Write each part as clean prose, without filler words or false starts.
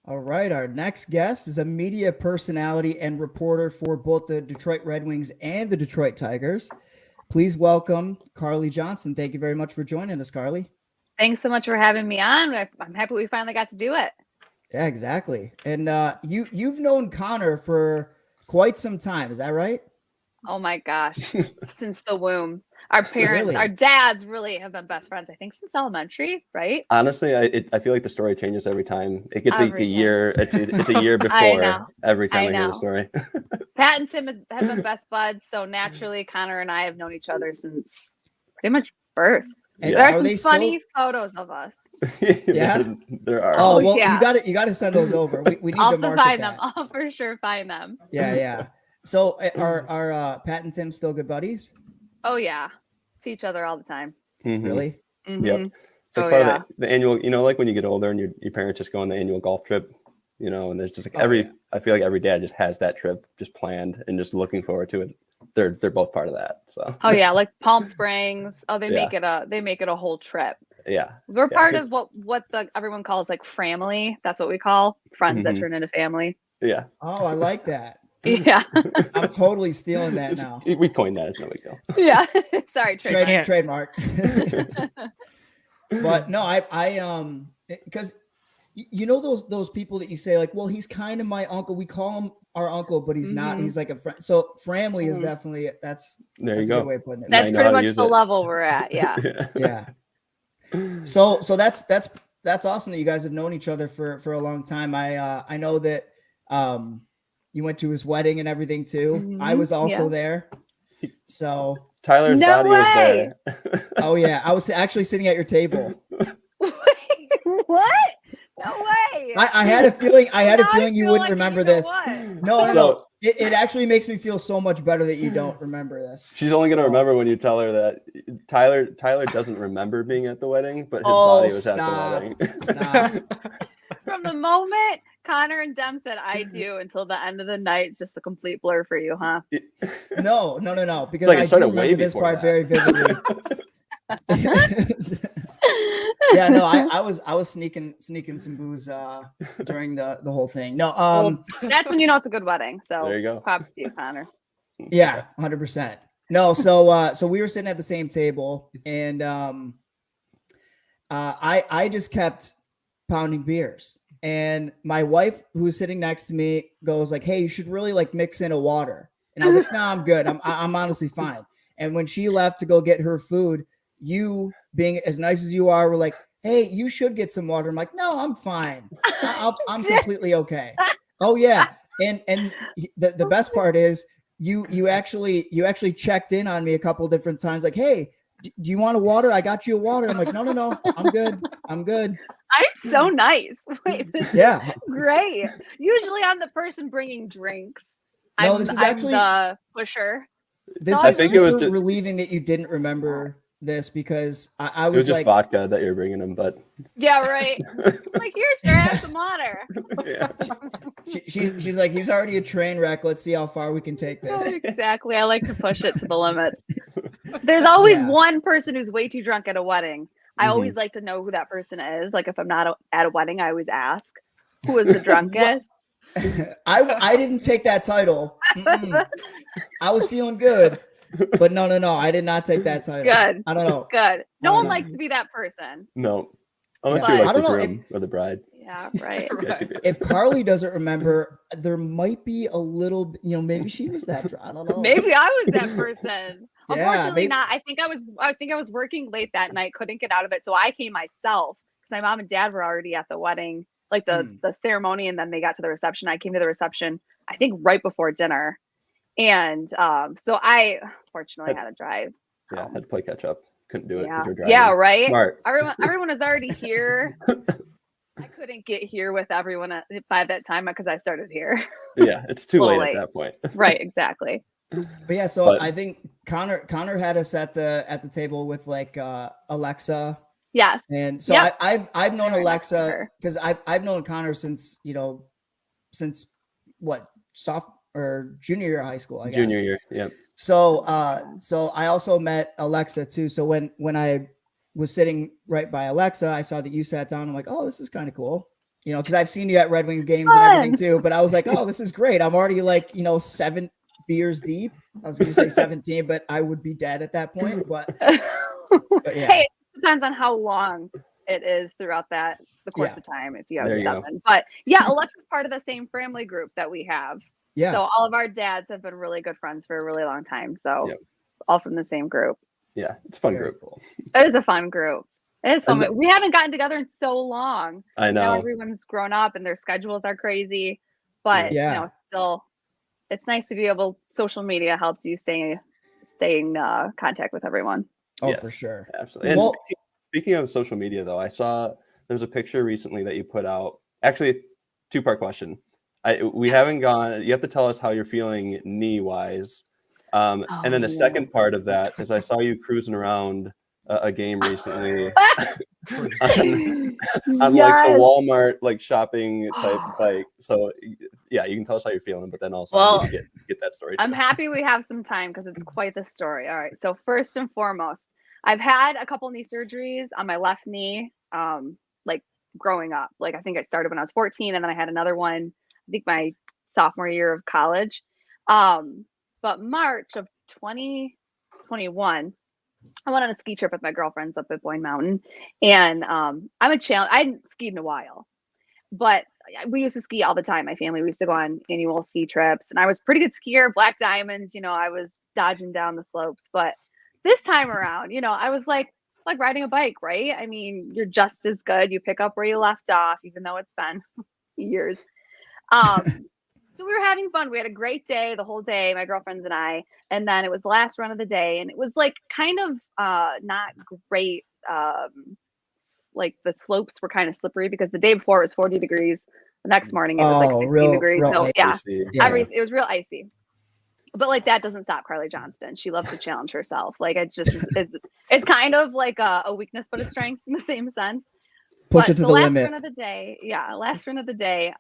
All right. Our next guest is a media personality and reporter for both the Detroit Red Wings and the Detroit Tigers. Please welcome Carley Johnston. Thank you very much for joining us, Carley. Thanks so much for having me on. I'm happy we finally got to do it. Yeah, exactly. And you've known Connor for quite some time. Is that right? Oh my gosh, since the womb. Our parents, Really? our dads really have been best friends, I think, since elementary, right? Honestly, I feel like the story changes every time. It gets like a Every year. It's a year I before know. every time I I hear the know. story. Pat and Tim have been best buds, so naturally, Connor and I have known each other since pretty much birth. And There are are some they funny still? photos of us. Yeah? There are. Oh, Oh, well, yeah. you got to send those over. We need to Also market find them. that. I'll for sure find them. Yeah. So are Pat and Tim still good buddies? Oh yeah, see each other all the time. Mhm. Really? Mhm. Yep. It's like Oh, part yeah. of the annual, like when you get older and your parents just go on the annual golf trip, and there's just like Oh, yeah. I feel like every dad just has that trip just planned and just looking forward to it. They're both part of that. So Oh yeah, like Palm Springs. Oh, they Yeah. make it a whole trip. yeah. We're Yeah. part of what everyone calls like family. That's what we call friends that Mhm. turn into family. Yeah. Oh, I like that. Yeah. I'm totally stealing that now. We coined that. It's no big deal. Yeah. Sorry, trademark. Trademark. But no, I because you know those people that you say like, well, he's kind of my uncle. We call him our uncle, but he's not. Mhm. He's like a friend. So family is Mhm. definitely that's There that's you a go. good way of putting it. Now That's you know pretty how to much use the it. level we're at. Yeah. Yeah. So that's awesome that you guys have known each other for a long time. I know that you went to his wedding and everything too. I Mhm. was also Yeah. there. So Tyler's No body was way. there. oh yeah, I was actually sitting at your table. What? No way. I had a feeling. I had a Now I feeling you feel wouldn't like remember you know this. what? No. So- It actually makes me feel so much better that you don't remember this. She's only going to So- remember when you tell her that Tyler doesn't remember being at the wedding, but his Oh, body was at stop. the wedding. Stop. From the moment Connor and Dem said I do until the end of the night, it's just a complete blur for you, huh? No. Because like it I do started way remember this before part that. very vividly. Yeah, no, I was sneaking some booze during the whole thing. No, Well, that's when you know it's a good wedding. So There you go. props to you, Connor. yeah, 100%. No, so we were sitting at the same table, and I just kept pounding beers, and my wife, who was sitting next to me, goes like, "Hey, you should really like mix in a water," and I was like, "No, I'm good. I'm honestly fine." And when she left to go get her food, you being as nice as you are, were like, "Hey, you should get some water." I'm like, "No, I'm fine. I'm completely okay." Oh yeah, and the best part is you actually checked in on me a couple different times, like, "Hey, do you want a water? I got you a water." I'm like, no, I'm good. I'm good. I'm so nice. Wait, this Yeah. is great. Usually I'm the person bringing drinks. No, this is actually- I'm the pusher. This I is think super it was just- relieving that you didn't remember this, because I It was was just like, vodka that you were bringing him, but Yeah, right. Like, here, sir, have some water. yeah. she's like, he's already a train wreck. Let's see how far we can take this. Exactly. I like to push it to the limit. There's always Yeah. one person who's way too drunk at a wedding. I Mhm. always like to know who that person is. Like, if I'm not at a wedding, I always ask, who is the drunkest? I didn't take that title. Mm-mm. I was feeling good, but no, I did not take that title. Good. I don't know. Good. No I one don't likes know. to be that person. No. Unless Yeah. you're I like the don't know, groom or the bride. Yeah, right. Yes, you'd be- If Carley doesn't remember, there might be a little, maybe she was that drunk. I don't know. Maybe I was that person. Yeah, Unfortunately, maybe- not. I think I was working late that night, couldn't get out of it, so I came myself because my mom and dad were already at the wedding, like the ceremony, and then they got to the reception. I came to the reception, I think, right before dinner, and so I fortunately had to drive. Yeah, had to play catch up. Couldn't do it because Yeah, you're driving. yeah, right. Smart. Everyone was already here. I couldn't get here with everyone by that time because I started here. Yeah, it's too Well, late late. at that point. Right, exactly. But yeah, so But- I think Connor had us at the table with like Alexa, Yes. and so Yep. I've known Right next to Alexa her. because I've known Connor since what, junior year of high school, I guess. Junior year. Yep. So I also met Alexa too. So when I was sitting right by Alexa, I saw that you sat down. I'm like, oh, this is kind of cool. you know, because I've seen you at Red Wing games and everything too. But I was like, oh, this is great. I'm already like, you know, 7 beers deep. I was going to say 17, but I would be dead at that point. But yeah. Hey, it depends on how long it is throughout the course of time. If you have 7, but yeah, Alexa's part of the same family group that we have. Yeah. So all of our dads have been really good friends for a really long time. So all from the same group. Yeah, it's a fun group. Cool. It is a fun group. It is fun. We haven't gotten together in so long. I know. Now everyone's grown up and their schedules are crazy. But you know, still, it's nice to be able. Social media helps you stay in contact with everyone. Oh, for sure. Absolutely. And speaking of social media, though, I saw there's a picture recently that you put out. Actually, 2-part question. We haven't gone. You have to tell us how you're feeling knee-wise. And then the second part of that is I saw you cruising around a game recently on like the Walmart like shopping type bike. So yeah, you can tell us how you're feeling, but then also I need to get that story. I'm happy we have some time because it's quite the story. All right. So first and foremost, I've had a couple knee surgeries on my left knee, like growing up. Like I think I started when I was 14, and then I had another one, I think my sophomore year of college. But March of 2021, I went on a ski trip with my girlfriends up at Boyne Mountain, and I'm a challenge. I hadn't skied in a while, but we used to ski all the time. My family, we used to go on annual ski trips, and I was a pretty good skier, black diamonds. You know, I was dodging down the slopes. But this time around, you know, I was like riding a bike, right? I mean, you're just as good. You pick up where you left off, even though it's been years. So we were having fun. We had a great day, the whole day, my girlfriends and I. And then it was the last run of the day, and it was like kind of not great. Like the slopes were kind of slippery because the day before it was 40 degrees. The next morning it was like 16 degrees. So it was real icy. But like that doesn't stop Carley Johnston. She loves to challenge herself. Like it's just it's kind of like a weakness but a strength in the same sense. Push it to the limit. Last run of the day,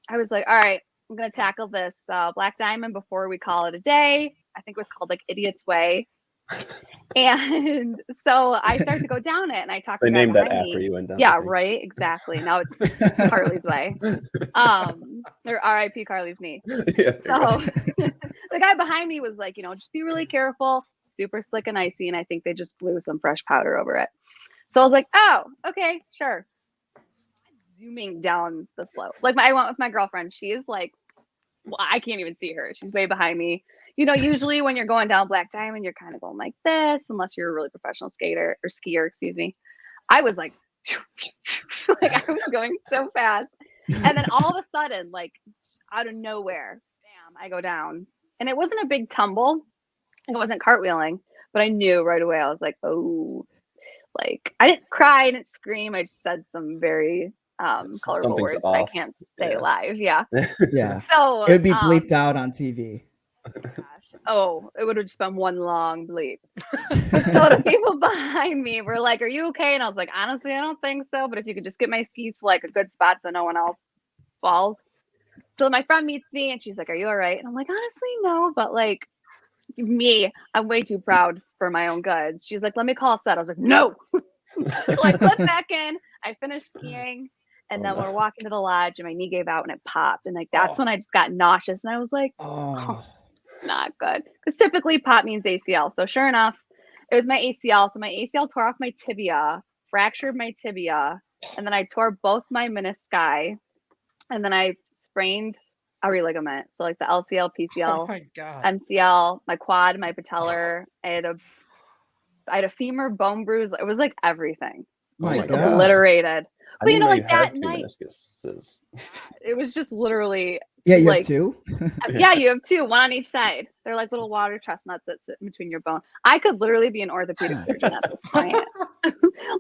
I was like, all right, I'm going to tackle this black diamond before we call it a day. I think it was called like Idiot's Way. And so I started to go down it, and I talked to the guy behind me. They named that after you went down. Yeah, right. Exactly. Now it's Carley's Way. Or R.I.P. Carley's knee. Yeah, so the guy behind me was like, you know, just be really careful. Super slick and icy. And I think they just blew some fresh powder over it. So I was like, oh, okay, sure. Zooming down the slope. Like I went with my girlfriend. She is like, well, I can't even see her. She's way behind me. You know, usually when you're going down Black Diamond, you're kind of going like this, unless you're a really professional skater or skier, excuse me. I was like, like I was going so fast. And then all of a sudden, like out of nowhere, bam, I go down. And it wasn't a big tumble. It wasn't cartwheeling, but I knew right away. I was like, oh, like I didn't cry, I didn't scream. I just said some very colorful words I can't say live. Yeah. Yeah. So it would be bleeped out on TV. Gosh. Oh, it would have just been one long bleep. So the people behind me were like, are you okay? And I was like, honestly, I don't think so. But if you could just get my skis to like a good spot so no one else falls. So my friend meets me and she's like, are you all right? And I'm like, honestly, no. But like I'm way too proud for my own goods. She's like, let me call a set. I was like, no. So I flipped back in. I finished skiing. And then we're walking to the lodge and my knee gave out and it popped. And like, that's when I just got nauseous. And I was like, oh, not good. Because typically pop means ACL. So sure enough, it was my ACL. So my ACL tore off my tibia, fractured my tibia. And then I tore both my menisci. And then I sprained a ligament. So like the LCL, PCL, MCL, my quad, my patellar. I had a femur bone bruise. It was like everything. Just obliterated. But you know, like that night, it was just literally. Yeah, you like, have two? Yeah, you have two, one on each side. They're like little water chestnuts that sit in between your bone. I could literally be an orthopedic surgeon at this point.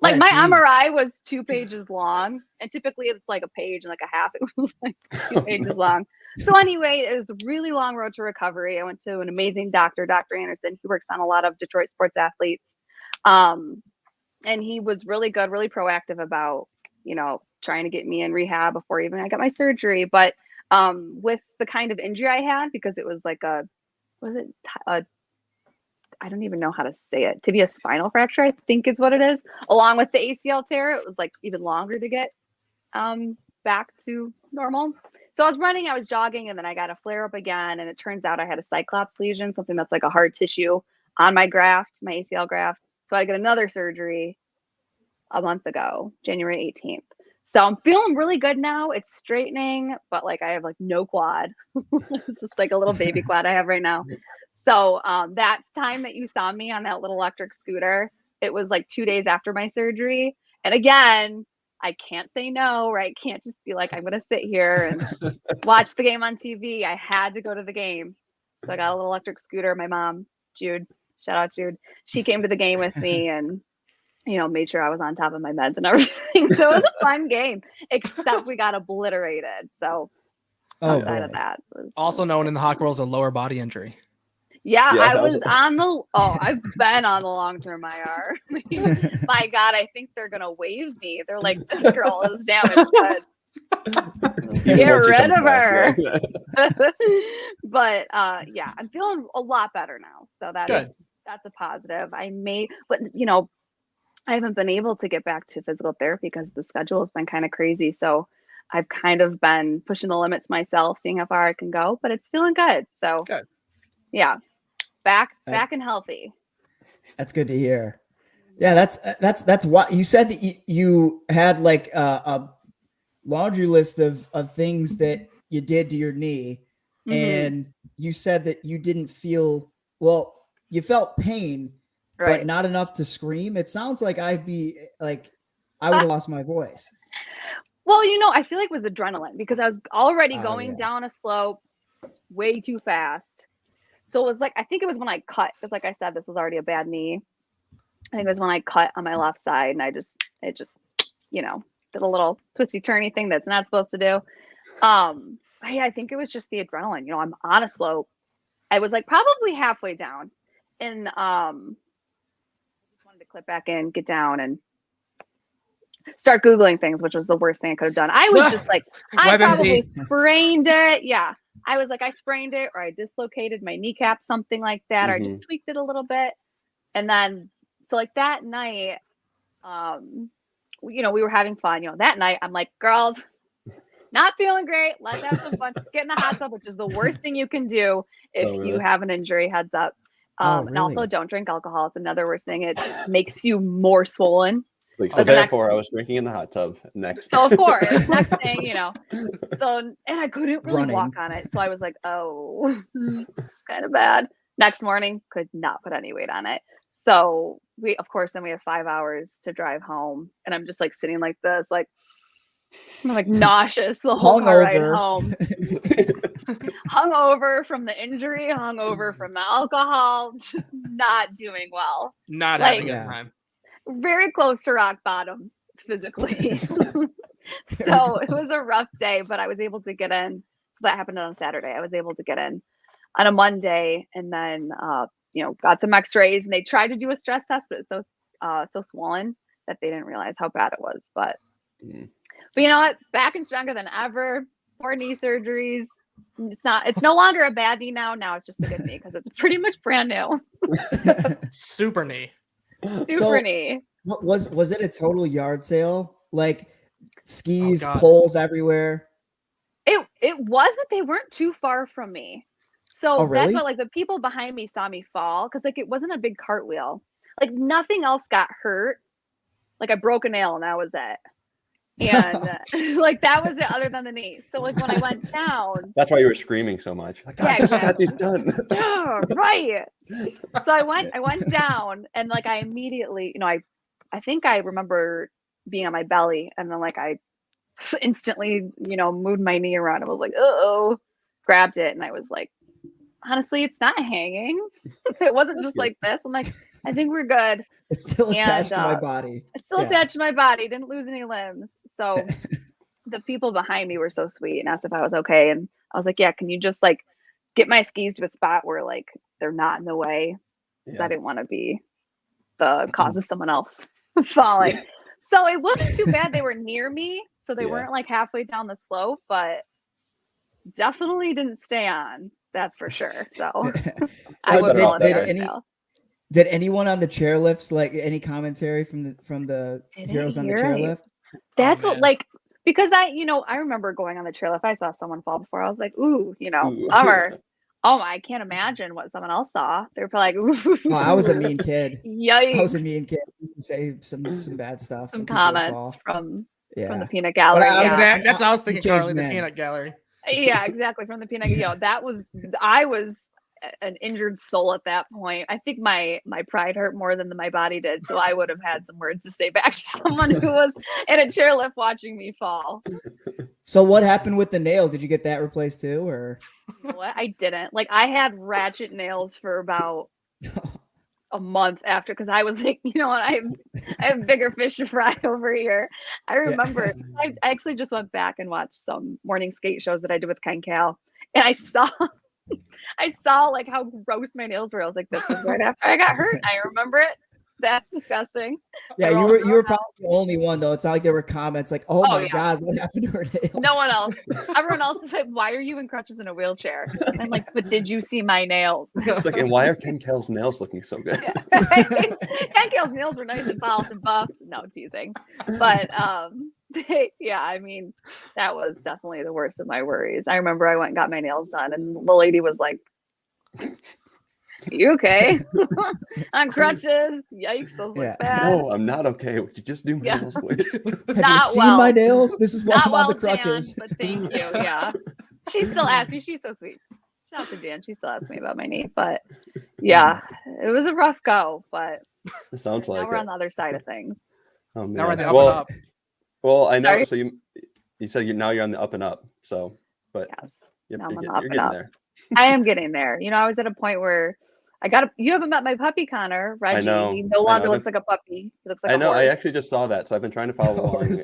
Like my MRI was 2 pages long, and typically it's like a page and like a half. It was like 2 pages long. So anyway, it was a really long road to recovery. I went to an amazing doctor, Dr. Anderson. He works on a lot of Detroit sports athletes. And he was really good, really proactive about, you know, trying to get me in rehab before even I got my surgery. But with the kind of injury I had, because it was like I don't even know how to say it. Tibia spinal fracture, I think is what it is. Along with the ACL tear, it was like even longer to get back to normal. So I was running, I was jogging, and then I got a flare up again. And it turns out I had a cyclops lesion, something that's like a hard tissue on my graft, my ACL graft. So I got another surgery a month ago, January 18th. So I'm feeling really good now. It's straightening, but like I have like no quad. It's just like a little baby quad I have right now. So that time that you saw me on that little electric scooter, it was like 2 days after my surgery. And again, I can't say no, right? Can't just be like, I'm going to sit here and watch the game on TV. I had to go to the game. So I got a little electric scooter. My mom, Jude, shout out Jude. She came to the game with me and, you know, made sure I was on top of my meds and everything. So it was a fun game, except we got obliterated. So outside of that. Also known in the hockey world as a lower body injury. Yeah, I was on the, I've been on the long-term IR. My God, I think they're going to waive me. They're like, this girl is damaged, but get rid of her. But yeah, I'm feeling a lot better now. So that's a positive. But you know, I haven't been able to get back to physical therapy because the schedule has been kind of crazy. So I've kind of been pushing the limits myself, seeing how far I can go, but it's feeling good. So yeah. Back and healthy. That's good to hear. Yeah, that's why you said that you had like a laundry list of things that you did to your knee, and you said that you didn't feel you felt pain, but not enough to scream. It sounds like I would have lost my voice. Well, you know, I feel like it was adrenaline because I was already going down a slope way too fast. So it was like, I think it was when I cut, because like I said, this was already a bad knee. I think it was when I cut on my left side and it just, you know, did a little twisty turny thing that's not supposed to do. I think it was just the adrenaline. You know, I'm on a slope. I was like probably halfway down and I just wanted to clip back in, get down and start Googling things, which was the worst thing I could have done. I was just like, I probably sprained it. Yeah. I was like, I sprained it or I dislocated my kneecap, something like that. Or I just tweaked it a little bit. And then, so like that night, you know, we were having fun, you know, that night I'm like, girls, not feeling great. Let's have some fun. Get in the hot tub, which is the worst thing you can do if you have an injury, heads up. Really? And also don't drink alcohol. It's another worst thing. It makes you more swollen. Like, so therefore, I was drinking in the hot tub next. So of course, next thing, you know, so, and I couldn't really walk on it. So I was like, oh, kind of bad. Next morning, could not put any weight on it. So of course, then we have 5 hours to drive home. And I'm just like sitting like this, like, I'm like nauseous the whole car ride home. Hungover from the injury, hungover from the alcohol, just not doing well. Not having a good time. Very close to rock bottom physically. So it was a rough day, but I was able to get in. So that happened on a Saturday. I was able to get in on a Monday and then, you know, got some x-rays and they tried to do a stress test, but it's so swollen that they didn't realize how bad it was. But you know what? Back and stronger than ever. More knee surgeries. It's no longer a bad knee now. Now it's just a good knee because it's pretty much brand new. Super knee. Super knee. Was it a total yard sale? Like skis, poles everywhere? It was, but they weren't too far from me. So really? That's what like the people behind me saw me fall because like it wasn't a big cartwheel. Like nothing else got hurt. Like I broke a nail and that was it. And like that was it other than the knee. So like when I went down, that's why you were screaming so much. Like, I just got these done. Yeah, right. So I went down and like I immediately, you know, I think I remember being on my belly and then like I instantly, you know, moved my knee around. I was like, oh, grabbed it and I was like, honestly, it's not hanging. It wasn't just like this. I'm like, I think we're good. It's still attached to my body. It's still attached to my body. Didn't lose any limbs. So the people behind me were so sweet and asked if I was okay. And I was like, yeah, can you just like get my skis to a spot where like they're not in the way? Because I didn't want to be the cause of someone else falling. So it wasn't too bad. They were near me. So they weren't like halfway down the slope, but definitely didn't stay on. That's for sure. So I would call it Did anyone on the chairlifts, like any commentary from the heroes on the chairlift? That's what, like, Because I remember going on the trail. If I saw someone fall before, I was like, ooh, Ooh. bummer. Oh, I can't imagine what someone else saw. They were probably like, ooh. Oh, I was a mean kid. Yikes. I was a mean kid. You can say some bad stuff. Some when people comments fall. from Yeah. the peanut gallery. I- Yeah. That's what I was thinking, changed Carly, the men. peanut gallery. Yeah, exactly. From the peanut, I was an injured soul at that point. I think my pride hurt more than my body did, so I would have had some words to say back to someone who was in a chairlift watching me fall. So what happened with the nail? Did you get that replaced too, or? You know what? I didn't. Like, I had ratchet nails for about a month after, because I was like, I have bigger fish to fry over here. I remember I actually just went back and watched some morning skate shows that I did with Ken Cal, and I saw like how gross my nails were. I was like, this was right after I got hurt. I remember it. That's disgusting. Yeah, you were probably the only one though. It's not like there were comments like, "Oh my god, what happened to her nails?" No one else. Everyone else is like, "Why are you in crutches in a wheelchair?" And I'm like, "But did you see my nails?" It's like, and why are Ken Kell's nails looking so good? Yeah. Ken Kell's nails were nice and polished and buff. No teasing, but yeah, I mean, that was definitely the worst of my worries. I remember I went and got my nails done, and the lady was like, "You okay?" On crutches. Yikes, those look bad. No, I'm not okay. Would you just do my nails, please? Have you seen my nails? This is why I'm on the crutches. Jan, but thank you. Yeah. She still asked me. She's so sweet. Shout out to Jan. She still asked me about my knee. But yeah, it was a rough go. But it sounds like now we're on the other side of things. Oh man. Now we're on the up and up. Well, I know. Sorry? So you said you're on the up and up. So, but yes, you're now I'm on the getting up and up. there. I am getting there. I was at a point where you haven't met my puppy, Connor. Reggie. I know. He no longer looks like a puppy. He looks like I know. a horse. I actually just saw that, so I've been trying to follow along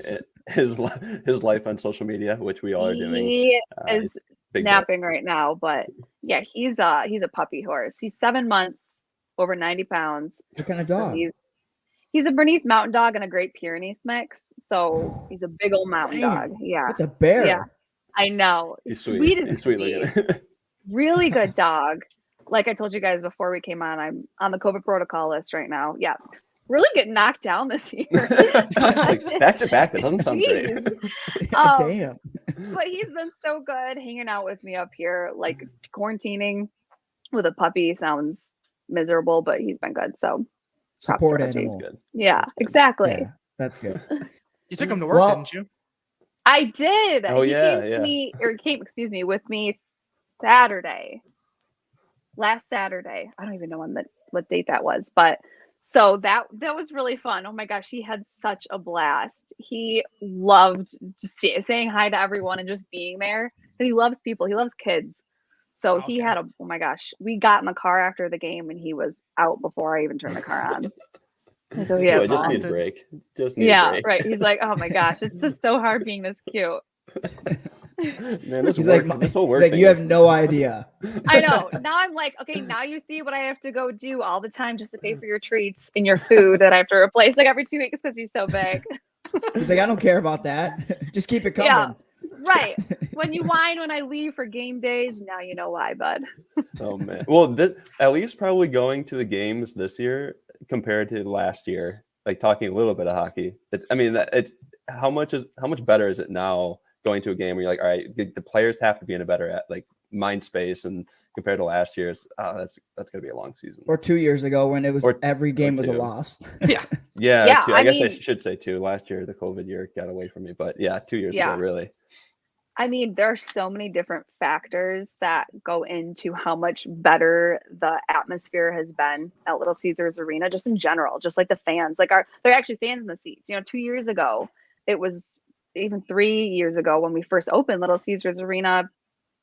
his life on social media, which we all are doing. He is napping right now, but yeah, he's a puppy horse. He's 7 months, over 90 pounds. What kind of dog? So he's a Bernese Mountain Dog and a Great Pyrenees mix. So he's a big old mountain dog. Yeah, it's a bear. Yeah, I know. He's sweet. He's sweet looking. Really good dog. Like I told you guys before we came on, I'm on the COVID protocol list right now. Yeah. Really getting knocked down this year. Like back to back. That doesn't sound great. Damn. But he's been so good hanging out with me up here. Like, quarantining with a puppy sounds miserable, but he's been good. So support animal. Good. Yeah, exactly. Yeah, that's good. You took him to work, didn't you? I did. Oh, he came with me Saturday. Last Saturday. I don't even know what date that was, but so that was really fun. Oh my gosh, he had such a blast. He loved just saying hi to everyone and just being there. And he loves people. He loves kids. So he had oh my gosh, we got in the car after the game and he was out before I even turned the car on. And so I just need a break. A break. Right. He's like, oh my gosh, it's just so hard being this cute. Man, this he's whole work like, thing you have no idea. I know. Now I'm like, okay, now you see what I have to go do all the time just to pay for your treats and your food that I have to replace like every 2 weeks because he's so big. He's like, I don't care about that. Just keep it coming. Yeah, right. When you whine when I leave for game days, now you know why, bud. Oh man. Well, at least probably going to the games this year compared to last year. Like talking a little bit of hockey. It's how much better is it now? Going to a game where you're like, all right, the players have to be in a better mind space, and compared to last year's, that's gonna be a long season. Or 2 years ago when it was every game was a loss. Yeah. I guess I should say 2. Last year, the COVID year got away from me, but yeah, 2 years ago, really. I mean, there are so many different factors that go into how much better the atmosphere has been at Little Caesars Arena, just in general, just like the fans, they're actually fans in the seats. 2 years ago, it was. Even 3 years ago when we first opened Little Caesars Arena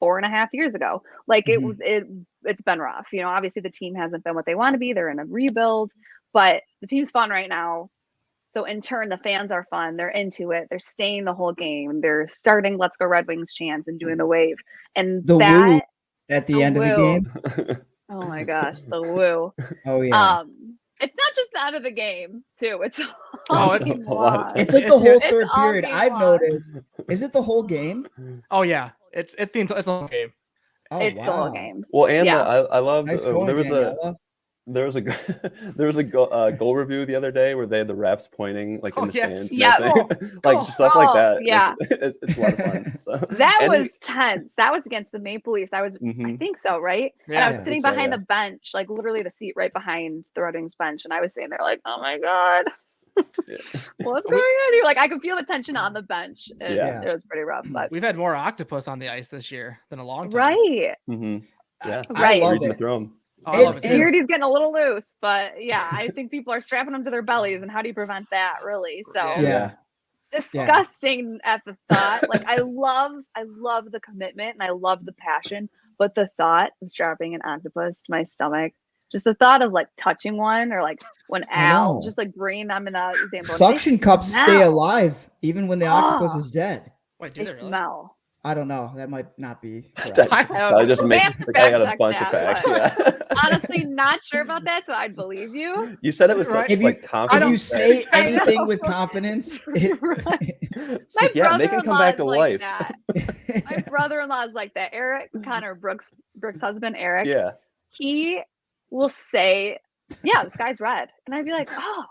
4.5 years ago, it's been rough. Obviously the team hasn't been what they want to be. They're in a rebuild, but the team's fun right now. So in turn, the fans are fun. They're into it. They're staying the whole game. They're starting "Let's Go Red Wings" chants and doing the wave. And the woo at the end of the game. Oh my gosh, the woo. Oh yeah. It's not just the end of the game, too. It's it's like the whole third period. I've noticed. Is it the whole game? Oh yeah, it's the whole game. Oh, it's the whole game. Well, and I love nice there was There was a goal review the other day where they had the refs pointing like in the stands, and Yeah. everything. Like stuff like that. Yeah, It's a lot of fun. So that was tense. That was against the Maple Leafs. I Mhm. think so, right? And Yeah. I was Yeah. sitting So, behind yeah. the bench, like literally the seat right behind the Red Wings bench, and I was sitting there like, oh my god, Yeah. what's going on here? Like I could feel the tension on the bench. Yeah. It was pretty rough, but We've had more octopus on the ice this year than a long time. right. Mhm. Yeah. I Right. love Reason to it. throw 'em. Oh, I love it too. Security's getting a little loose, but yeah, I think people are strapping them to their bellies, and how do you prevent that, really? So Yeah. disgusting at the thought. Like I love the commitment and I love the passion, but the thought of strapping an octopus to my stomach, just the thought of like touching one or like when Al know. just like bringing them in the example. Suction cups stay smell. alive even when the octopus Oh. is dead. Wait, do They they really? smell. I don't know. That might not be correct. I just We make have to like, I got a fact bunch check of that, facts. but Yeah. honestly, not sure about that, so I'd believe you. You said it was Right. such If you- like If confident. you say I anything know. with confidence, it, It's My like, yeah, they can come back to brother-in-law is life. like that. My brother-in-law is like that. Eric, Connor Brooks' husband, Eric. Yeah. He will say, "Yeah, the sky's red," and I'd be like, "Oh,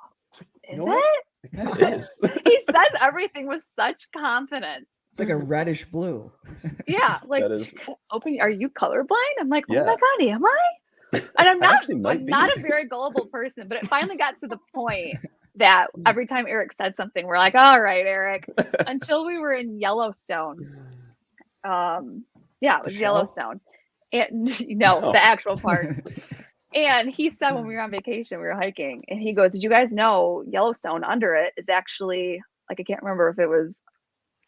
is know what? it?" It kind of is. He says everything with such confidence. it's like a reddish blue. Yeah, like That is- open. Are you colorblind? I'm like, oh Yeah. my god, am I? And I'm I not. actually might I'm be. not a very gullible person, but it finally got to the point that every time Eric said something, we're like, all right, Eric. Until we were in Yellowstone. Yeah, it was show? Yellowstone. And No. the actual park. And he said when we were on vacation, we were hiking, and he goes, "Did you guys know Yellowstone under it is actually like I can't remember if it was.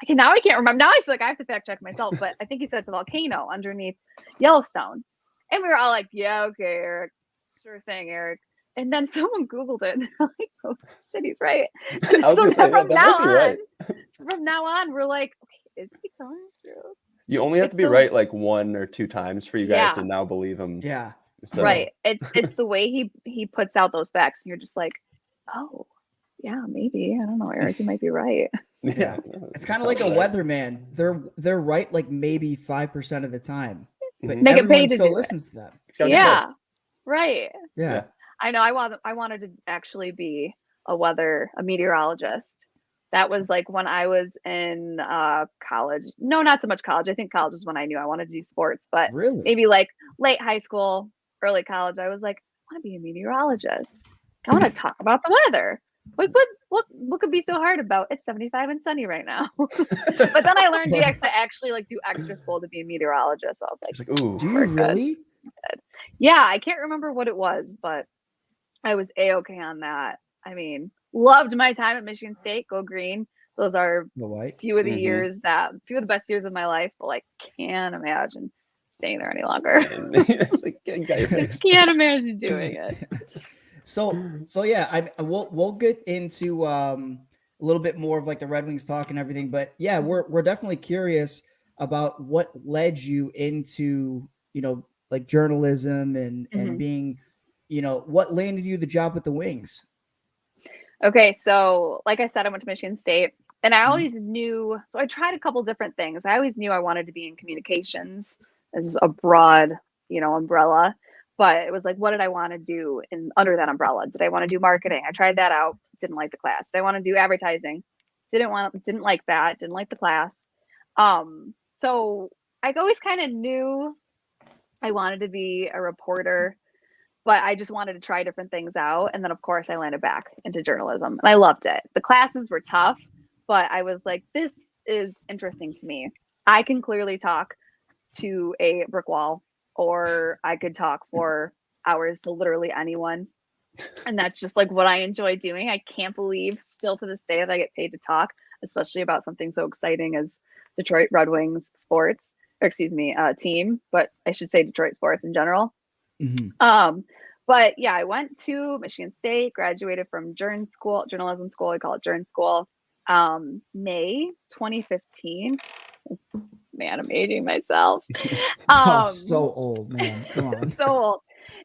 Okay, now I can't remember. Now I feel like I have to fact check myself, but I think he said it's a volcano underneath Yellowstone." And we were all like, "Yeah, okay, Eric, sure thing, Eric." And then someone Googled it, and they're like, "Oh shit, he's right." And I was so gonna say, from that now might be on, right. from now on, we're like, "Okay, is he telling the truth?" You only have It's to be the- right like 1 or 2 times for you guys Yeah. to now believe him. Yeah. So, Right. It's the way he puts out those facts, and you're just like, "Oh, yeah, maybe. I don't know, Eric, you might be right." Yeah. It's kind of like a Sounds right. weatherman. They're right like maybe 5% of the time, but Mhm. They get everyone paid to still do it. listens to them. Gotta be Yeah. close. Right. Yeah. Yeah. I know. I wanted to actually be a meteorologist. That was like when I was in college. No, not so much college. I think college was when I knew I wanted to do sports, but Really? maybe like late high school, early college, I was like, I want to be a meteorologist. I want to talk about the weather. What could be so hard about it's 75 and sunny right now? But then I learned you have to actually like do extra school to be a meteorologist. So I was like, It's like, ooh. Do you we're good. really? Yeah, I can't remember what it was, but I was A-okay on that. I mean, loved my time at Michigan State. Go Green. Those are The white? few of the Mhm. few of the best years of my life, but like can't imagine staying there any longer. And it's like, got your fix. Can't imagine doing it. So yeah, we'll get into a little bit more of like the Red Wings talk and everything, but yeah, we're definitely curious about what led you into like journalism and Mhm. being what landed you the job with the Wings. Okay, so like I said, I went to Michigan State, and I Mhm. always knew. So I tried a couple different things. I always knew I wanted to be in communications as a broad, umbrella. But it was like, what did I want to do under that umbrella? Did I want to do marketing? I tried that out. Didn't like the class. Did I want to do advertising? Didn't like that. Didn't like the class. So I always kind of knew I wanted to be a reporter, but I just wanted to try different things out. And then, of course, I landed back into journalism, and I loved it. The classes were tough, but I was like, this is interesting to me. I can clearly talk to a brick wall, or I could talk for hours to literally anyone. And that's just like what I enjoy doing. I can't believe still to this day that I get paid to talk, especially about something so exciting as Detroit Red Wings sports, or excuse me, team, but I should say Detroit sports in general. Mhm. But yeah, I went to Michigan State, graduated from journalism school. I call it Journ School. May 2015. Man, I'm aging myself. Oh, so old, man. Come on. So old.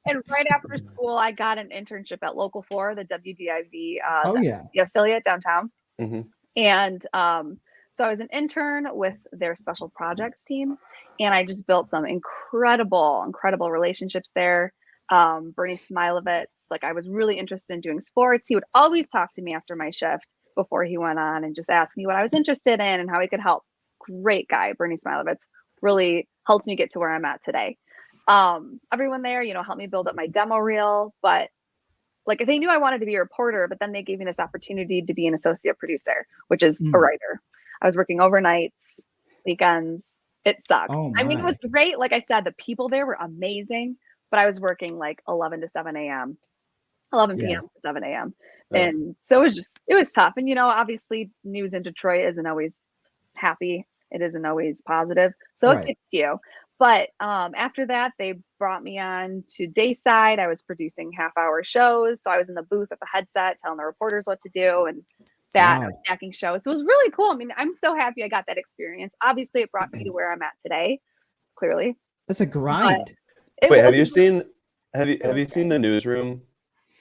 And right after school, I got an internship at Local 4, the WDIV, Oh yeah. the affiliate downtown. Mhm. And so I was an intern with their special projects team, and I just built some incredible relationships there. Bernie Smilovitz. Like I was really interested in doing sports. He would always talk to me after my shift before he went on and just ask me what I was interested in and how he could help. Great guy, Bernie Smilovitz. Really helped me get to where I'm at today. Everyone there, helped me build up my demo reel, but like they knew I wanted to be a reporter, but then they gave me this opportunity to be an associate producer, which is a writer. I was working overnights, weekends. It sucks. Oh, I mean, it my. was great. Like I said, the people there were amazing, but I was working like 11 to 7 a.m., 11 p.m. to 7 a.m. And so it was tough. And, obviously news in Detroit isn't always happy. It isn't always positive. So Right. it gets you. But after that, they brought me on to Dayside. I was producing half-hour shows. So I was in the booth with the headset telling the reporters what to do and that. Wow. I was stacking shows. So it was really cool. I mean, I'm so happy I got that experience. Obviously, it brought me to where I'm at today, clearly. That's a grind. Wait, have you seen the Newsroom,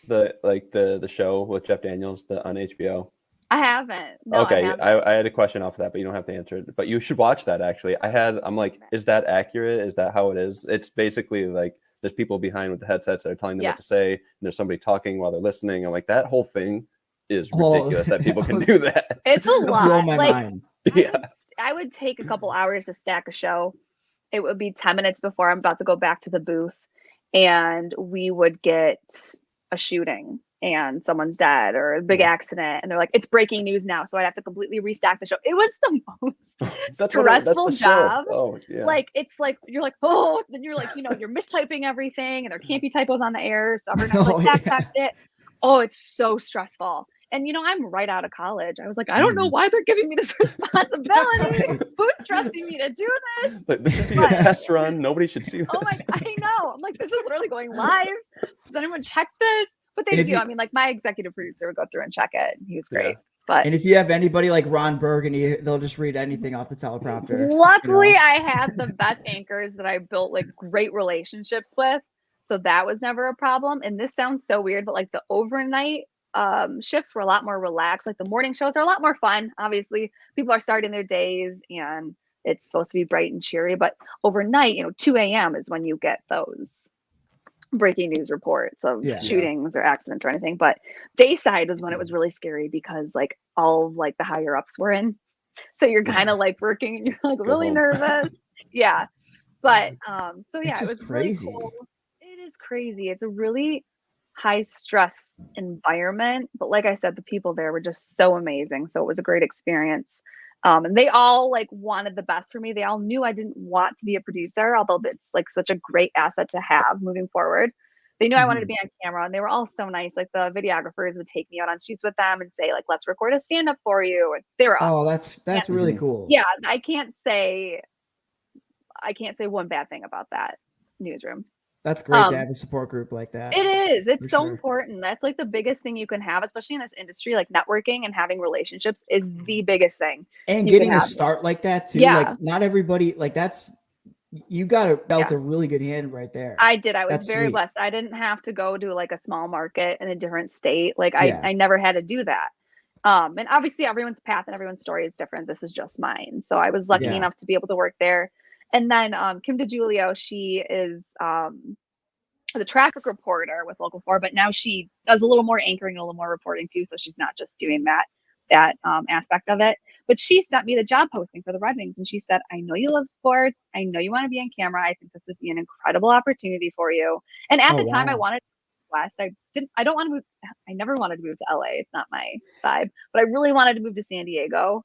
the show with Jeff Daniels on HBO? I haven't. No, Okay, I haven't. I had a question off of that, but you don't have to answer it. But you should watch that actually. I'm like, is that accurate? Is that how it is? It's basically like there's people behind with the headsets that are telling them what to say, and there's somebody talking while they're listening. I'm like, that whole thing is ridiculous that people can do that. It's a lot. Blow my mind. Yeah. I would take a couple hours to stack a show. It would be 10 minutes before I'm about to go back to the booth, and we would get a shooting and someone's dead or a big accident, and they're like, it's breaking news now, so I'd have to completely restack the show. It was the most stressful job. Oh, yeah. Like it's like you're like, oh, then you're like, you're mistyping everything and there can't be typos on the air, so everyone's like fact it. Oh, it's so stressful. And I'm right out of college. I was like, I don't know why they're giving me this responsibility. Who's trusting me to do this? But this should be a test run. Nobody should see this. Oh my, I know. I'm like, this is literally going live. Does anyone check this? But they do. I mean, like my executive producer would go through and check it. And he was great. But And if you have anybody like Ron Burgundy, they'll just read anything off the teleprompter. luckily, I had the best anchors that I built like great relationships with. So that was never a problem. And this sounds so weird, but like the overnight shifts were a lot more relaxed. Like the morning shows are a lot more fun. Obviously, people are starting their days and it's supposed to be bright and cheery. But overnight, 2 a.m. is when you get those breaking news reports of shootings or accidents or anything. But Dayside was when it was really scary because like all of like the higher ups were in. So you're kind of like working and you're like really nervous. Yeah. But so yeah, it was crazy. really cool. It is crazy. It's a really high stress environment, but like I said, the people there were just so amazing. So it was a great experience. And they all like wanted the best for me. They all knew I didn't want to be a producer, although it's like such a great asset to have moving forward. They knew I wanted to be on camera, and they were all so nice. Like the videographers would take me out on shoots with them and say, like, let's record a stand-up for you. And they were awesome. Oh, that's really cool. Yeah, I can't say one bad thing about that newsroom. That's great to have a support group like that. It is. It's so important. That's like the biggest thing you can have, especially in this industry. Like networking and having relationships is the biggest thing. And getting a start like that too. Yeah. Like not everybody, like you got dealt a really good hand right there. I did. I was very blessed. I didn't have to go to like a small market in a different state. Like I never had to do that. And obviously everyone's path and everyone's story is different. This is just mine. So I was lucky enough to be able to work there. And then Kim DeGiulio, she is the traffic reporter with Local 4, but now she does a little more anchoring, a little more reporting too. So she's not just doing that aspect of it. But she sent me the job posting for the Red Wings, and she said, I know you love sports. I know you want to be on camera. I think this would be an incredible opportunity for you. And at the time I wanted to move west. I don't want to move. I never wanted to move to LA. It's not my vibe, but I really wanted to move to San Diego.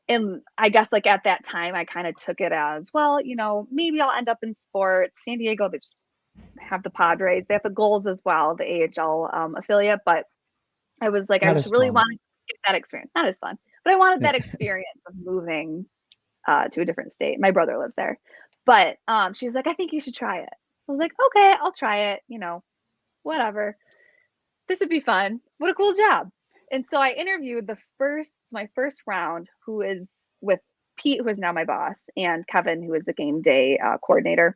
And I guess like at that time, I kind of took it as, well, maybe I'll end up in sports. San Diego, they just have the Padres. They have the Gulls as well, the AHL affiliate. But I was like, I just really wanted to get that experience. Not as fun, but I wanted that experience of moving to a different state. My brother lives there. But she's like, I think you should try it. So I was like, okay, I'll try it. Whatever. This would be fun. What a cool job. And so I interviewed my first round, who is with Pete, who is now my boss, and Kevin, who is the game day coordinator.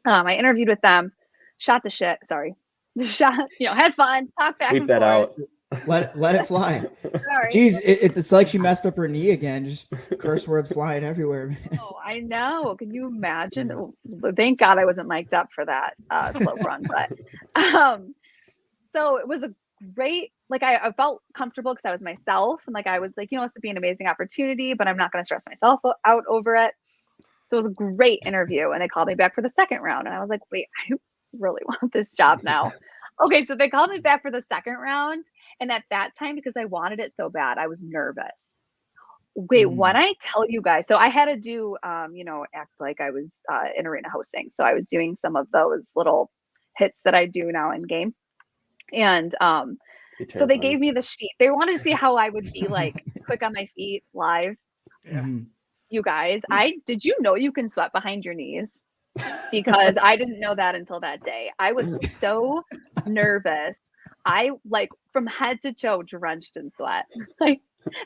I interviewed with them, shot the shit. Sorry. Had fun, talked back Bleep and that forth. out. Let it fly. Sorry. Jeez, it's like she messed up her knee again. Just curse words flying everywhere. Oh, I know. Can you imagine? Oh, thank God I wasn't mic'd up for that slope run. But so it was a great, like I felt comfortable because I was myself, and like I was like, this would be an amazing opportunity, but I'm not going to stress myself out over it. So it was a great interview, and they called me back for the second round, and I was like, wait, I really want this job now. Okay, so they called me back for the second round, and at that time, because I wanted it so bad, I was nervous. Wait, when I tell you guys, so I had to do, act like I was in arena hosting. So I was doing some of those little hits that I do now in game. And so they gave me the sheet. They wanted to see how I would be like quick on my feet live. Yeah. You guys, did you know you can sweat behind your knees? Because I didn't know that until that day. I was so nervous. I like from head to toe drenched in sweat. Like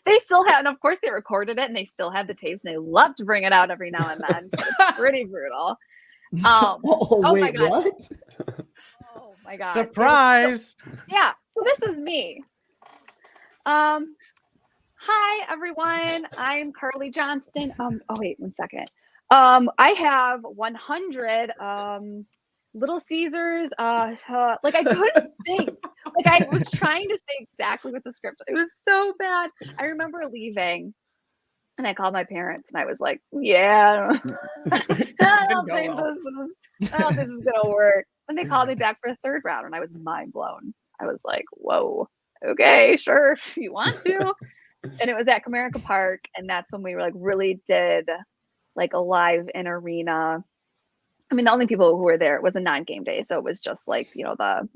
they still have, and of course they recorded it and they still have the tapes and they love to bring it out every now and then. It's pretty brutal. Oh wait, my God. what? Oh my God. Surprise. Yeah. So this is me. Hi everyone. I'm Carley Johnston. Oh wait, 1 second. I have 100 Little Caesars. Like I couldn't think. Like I was trying to say exactly what the script. It was so bad. I remember leaving, and I called my parents, and I was like, "Yeah, I don't think this is gonna work." And they called me back for a third round, and I was mind blown. I was like, "Whoa, okay, sure, if you want to." And it was at Comerica Park, and that's when we were like really did like a live in arena. I mean, the only people who were there, it was a non-game day, so it was just like the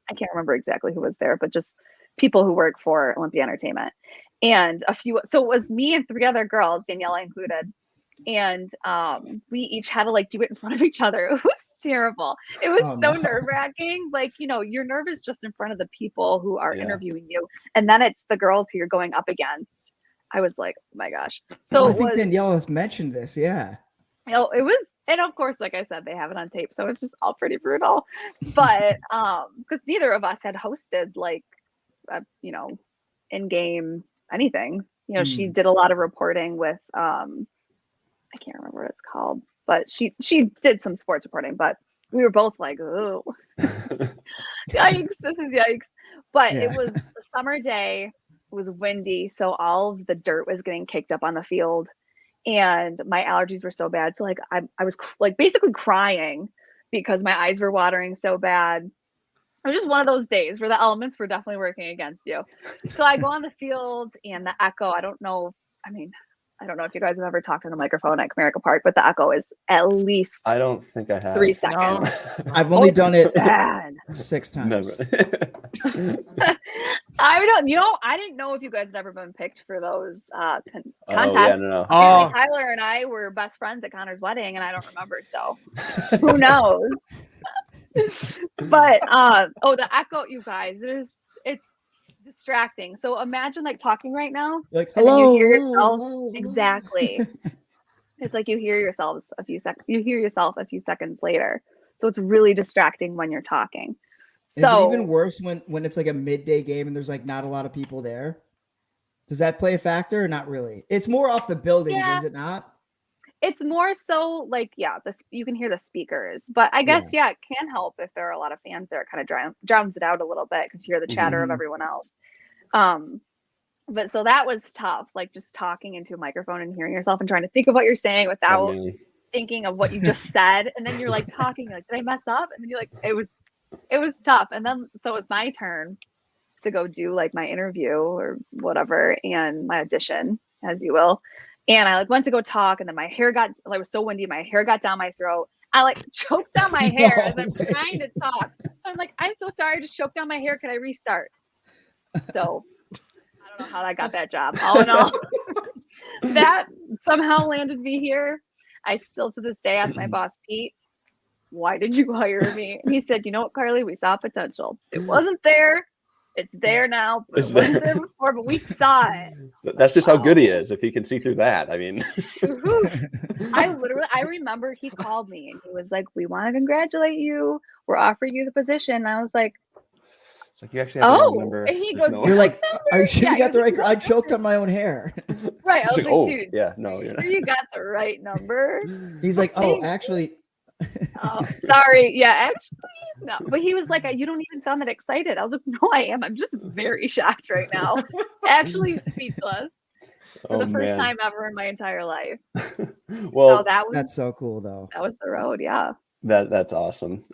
I can't remember exactly who was there, but just people who work for Olympia Entertainment, and a few. So it was me and 3 other girls, Daniela included, and we each had to like do it in front of each other. It was terrible. It was so nerve-wracking. Like you're nervous just in front of the people who are interviewing you, and then it's the girls who you're going up against. I was like, oh my gosh. So I think Danielle has mentioned this. Yeah. It was, and of course, like I said, they have it on tape, so it's just all pretty brutal. But because neither of us had hosted like, in-game anything. She did a lot of reporting with I can't remember what it's called, but she did some sports reporting. But we were both like, oh, yikes! This is yikes. But it was a summer day. It was windy, so all of the dirt was getting kicked up on the field, and my allergies were so bad. So like I was like basically crying because my eyes were watering so bad. It was just one of those days where the elements were definitely working against you. So I go on the field, and the echo, I don't know if you guys have ever talked on a microphone at Comerica Park, but the echo is at least I don't think I have 3 seconds. No. I've only done it Bad. 6 times. Never. I didn't know if you guys had ever been picked for those contests. Yeah, no. Apparently Tyler and I were best friends at Connor's wedding, and I don't remember, so who knows? But the echo, you guys, it's distracting. So imagine like talking right now, Like, and then hello, you hear yourself. hello. Exactly. It's like you hear yourself a few seconds later. So it's really distracting when you're talking. Is it even worse when it's like a midday game and there's like not a lot of people there? Does that play a factor or not really? It's more off the buildings, is it not? It's more so like, you can hear the speakers, but I guess, it can help if there are a lot of fans there. It kind of drowns it out a little bit because you hear the chatter of everyone else. But so that was tough, like just talking into a microphone and hearing yourself and trying to think of what you're saying without thinking of what you just said. And then you're like talking, like, did I mess up? And then you're like, it was tough. And then, so it was my turn to go do like my interview or whatever, and my audition, as you will. And I like went to go talk, and then my hair got, like, it was so windy, my hair got down my throat. I like choked down my hair as I'm trying to talk. So I'm like, I'm so sorry, I just choked down my hair. Can I restart? So I don't know how I got that job. All in all, that somehow landed me here. I still to this day ask my boss, Pete, why did you hire me? And he said, you know what, Carley, we saw potential. It wasn't there. It's there now, but it wasn't there before, but we saw it. That's just how good he is. If he can see through that, I mean. I remember he called me and he was like, we want to congratulate you. We're offering you the position. And I was like, It's like you actually have the wrong Oh, number. and he There's goes, no- You're like, are you sure Yeah, you got the you're right? like, I choked on my own hair. right. I It's was like, like, oh, dude, yeah, no, are you you're sure not. you got the right number? He's like, oh, Thank actually, Oh, sorry. Yeah, actually, no. But he was like, you don't even sound that excited. I was like, no, I am. I'm just very shocked right now. Actually speechless for Oh the first man. time ever in my entire life. Well, So that that's so cool though. was the road. Yeah. that's awesome.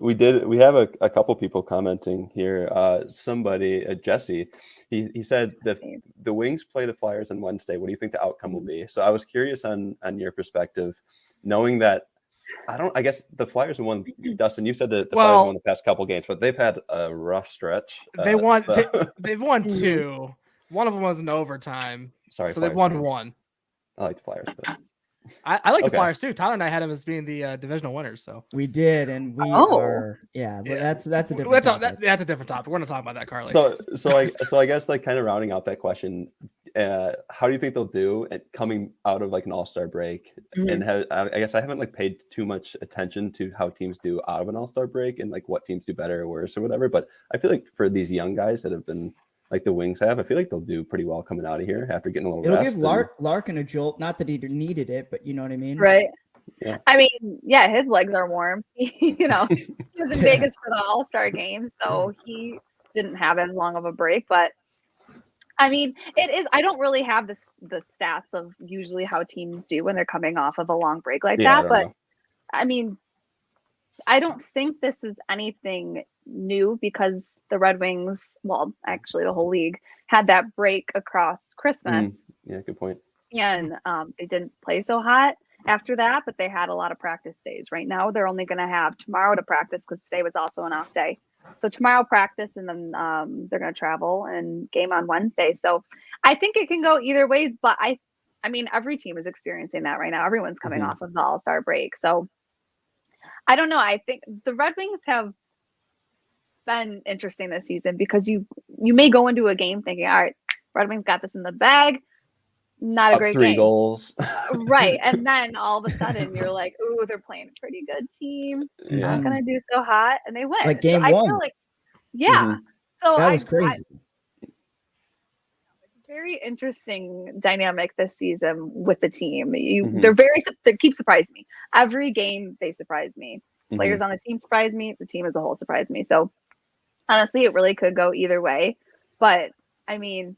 We have a couple people commenting here. Somebody, Jesse, he said that the Wings play the Flyers on Wednesday. What do you think the outcome will be? So I was curious on your perspective, knowing that I guess the Flyers have won. Dustin, you said that the Flyers won the past couple games, but they've had a rough stretch. They won. so- They've won Mhm. 2. One of them was in overtime. Sorry, So they've Flyers won fans. 1. I like the Flyers, but I like the Okay. Flyers too. Tyler and I had them as being the divisional winners. So We did, and we Oh. are, yeah. But Yeah. that's a different topic. that's a different topic. We're not talking about that, Carly. so I guess like kind of rounding out that question, how do you think they'll do at coming out of like an All-Star break? Mhm. And I guess I haven't like paid too much attention to how teams do out of an All-Star break and like what teams do better or worse or whatever. But I feel like for these young guys that have been like the Wings have, I feel like they'll do pretty well coming out of here after getting a little It'll rest. give Larkin a jolt. Not that he needed it, but you know what I mean. Right. Yeah. I mean, yeah, his legs are warm. He was in Yeah. Vegas for the All-Star game, so he didn't have as long of a break. But I mean, it is. I don't really have the stats of usually how teams do when they're coming off of a long break like Yeah, I that. don't But know. I mean, I don't think this is anything new because the Red Wings, well, actually the whole league, had that break across Christmas. Yeah, good point. And they didn't play so hot after that, but they had a lot of practice days. Right now, they're only going to have tomorrow to practice because today was also an off day. So tomorrow practice, and then they're going to travel and game on Wednesday. So I think it can go either way. But I mean, every team is experiencing that right now. Everyone's coming off of the All-Star break. So I don't know. I think the Red Wings have been interesting this season because you may go into a game thinking, all right, Red Wings got this in the bag. Not a Up great 3 game. goals. Right. And then all of a sudden you're like, ooh, they're playing a pretty good team. Yeah. Not gonna do so hot. And they win. Like game I one. feel like, yeah. So That was crazy. it's a very interesting dynamic this season with the team. They keep surprising me. Every game they surprise me. Players on the team surprise me. The team as a whole surprised me. So honestly, it really could go either way. But I mean,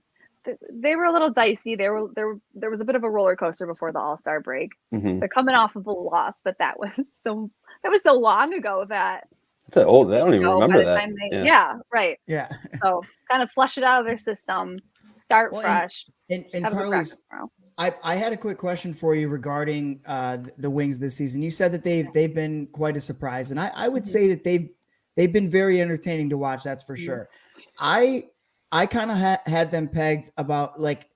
they were a little dicey. There was a bit of a roller coaster before the All-Star break. They're coming off of a loss, but that was so long ago that It's old. I don't even by remember the that. time yeah, right. Yeah. So kind of flush it out of their system, start Well, fresh. And have a good Carly's, practice tomorrow. I had a quick question for you regarding the Wings this season. You said that they've been quite a surprise, and I would say that they've been very entertaining to watch. That's for sure. I kind of had them pegged about like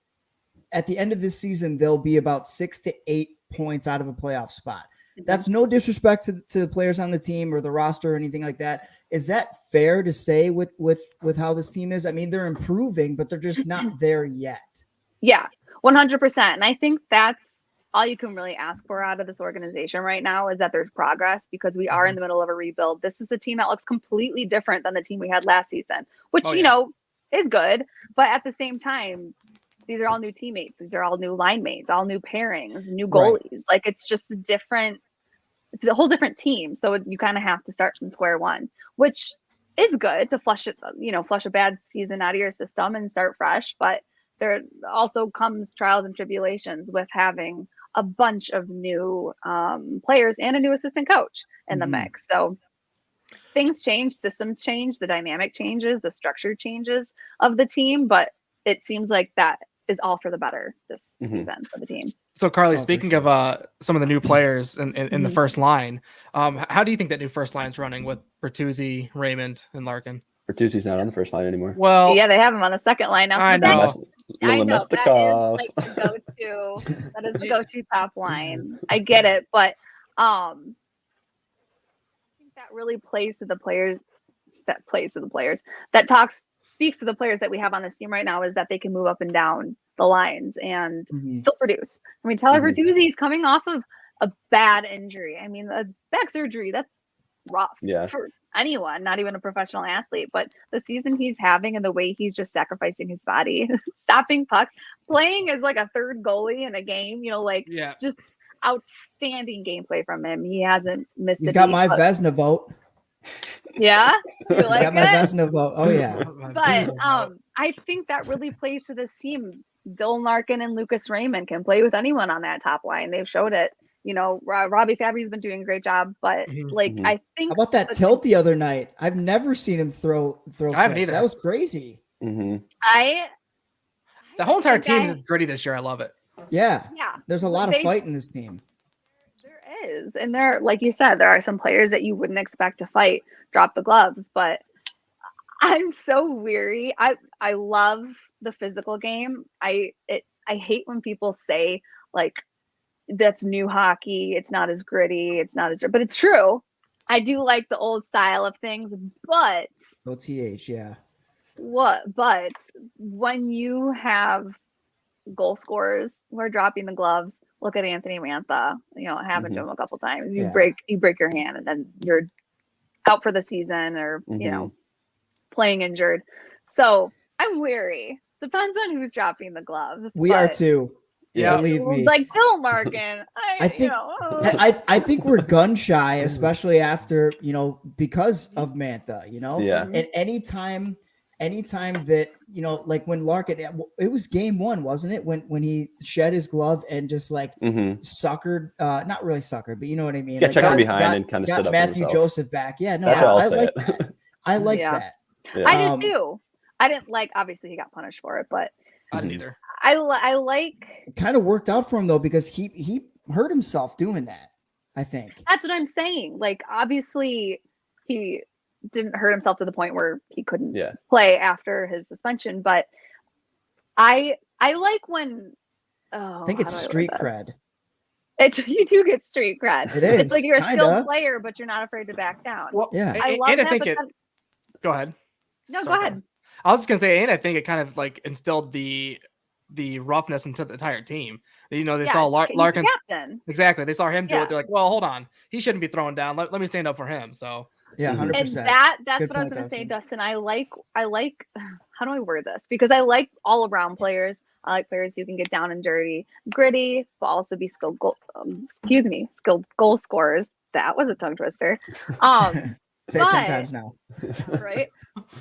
at the end of this season they'll be about 6 to 8 points out of a playoff spot. That's no disrespect to the players on the team or the roster or anything like that. Is that fair to say with how this team is? I mean, they're improving, but they're just not there yet. Yeah, 100%. And I think that's all you can really ask for out of this organization right now is that there's progress because we are in the middle of a rebuild. This is a team that looks completely different than the team we had last season, which, is good. But at the same time, these are all new teammates. These are all new line mates, all new pairings, new goalies. Right. Like it's just it's a whole different team. So you kind of have to start from square one, which is good to flush a bad season out of your system and start fresh. But there also comes trials and tribulations with having a bunch of new players and a new assistant coach in the mix. So things change, systems change, the dynamic changes, the structure changes of the team. But it seems like that is all for the better this season for the team. So Carly, speaking of some of the new players in the first line, how do you think that new first line is running with Bertuzzi, Raymond, and Larkin? Bertuzzi's not on the first line anymore. Well, yeah, they have him on the second line now. So I know. I know that is like the go-to. That is the go-to top line. I get it, but I think that really plays to the players. Speaks to the players that we have on this team right now is that they can move up and down the lines and still produce. I mean, Tyler Bertuzzi is coming off of a bad injury. I mean, a back surgery, that's rough anyone, not even a professional athlete, but the season he's having and the way he's just sacrificing his body, stopping pucks, playing as like a third goalie in a game, just outstanding gameplay from him. He hasn't missed He's a got beat, my but- Vesna vote. Yeah, you He's like got my it? Vesna vote. Oh yeah. But I think that really plays to this team. Dylan Larkin and Lucas Raymond can play with anyone on that top line. They've showed it. Robbie Fabry's been doing a great job, but I think How about that tilt the other night? I've never seen him throw. I haven't fists. either. That was crazy. Mm-hmm. The whole entire think team is gritty this year. I love it. Yeah. Yeah, There's a lot of fight in this team. there is, and there, like you said, there are some players that you wouldn't expect to fight, drop the gloves, but I'm so weary. I love the physical game. I hate when people say like that's new hockey. It's not as gritty. It's not as, but it's true. I do like the old style of things, but OTH, yeah. but when you have goal scorers who are dropping the gloves, look at Anthony Mantha. Happened to him a couple times. You break your hand, and then you're out for the season, or playing injured. So I'm weary. Depends on who's dropping the gloves. We are too. Yeah. Believe me. Like Dylan Larkin. I think we're gun shy, especially after, because of Mantha, Yeah. And anytime that, like when Larkin, it was game 1, wasn't it? When he shed his glove and just like suckered, not really suckered, but you know what I mean? Yeah, like checked from behind and kind of stood got up Matthew himself. Joseph back. Yeah, no, That's what I'll I say like it. that. I like that. Yeah. I did too. I didn't like, obviously he got punished for it, but I didn't either. I like. It kind of worked out for him though, because he hurt himself doing that, I think. That's what I'm saying. Like, obviously he didn't hurt himself to the point where he couldn't play after his suspension, but I like when I think it's street cred. You do get street cred. It is. It's like you're a kinda skilled player, but you're not afraid to back down. Well, yeah. I love that. think go ahead. No, Sorry, go ahead. I was just gonna say, and I think it kind of like instilled the roughness into the entire team. They saw Larkin. Captain. Exactly. They saw him do it. They're like, well, hold on. He shouldn't be throwing down. Let me stand up for him. So yeah, 100%. And that's Good what I was point, going to say, Dustin. Dustin. I like, how do I word this? Because I like all around players. I like players who can get down and dirty, gritty, but also be skilled skilled goal scorers. That was a tongue twister. Say it 10 times now. Right.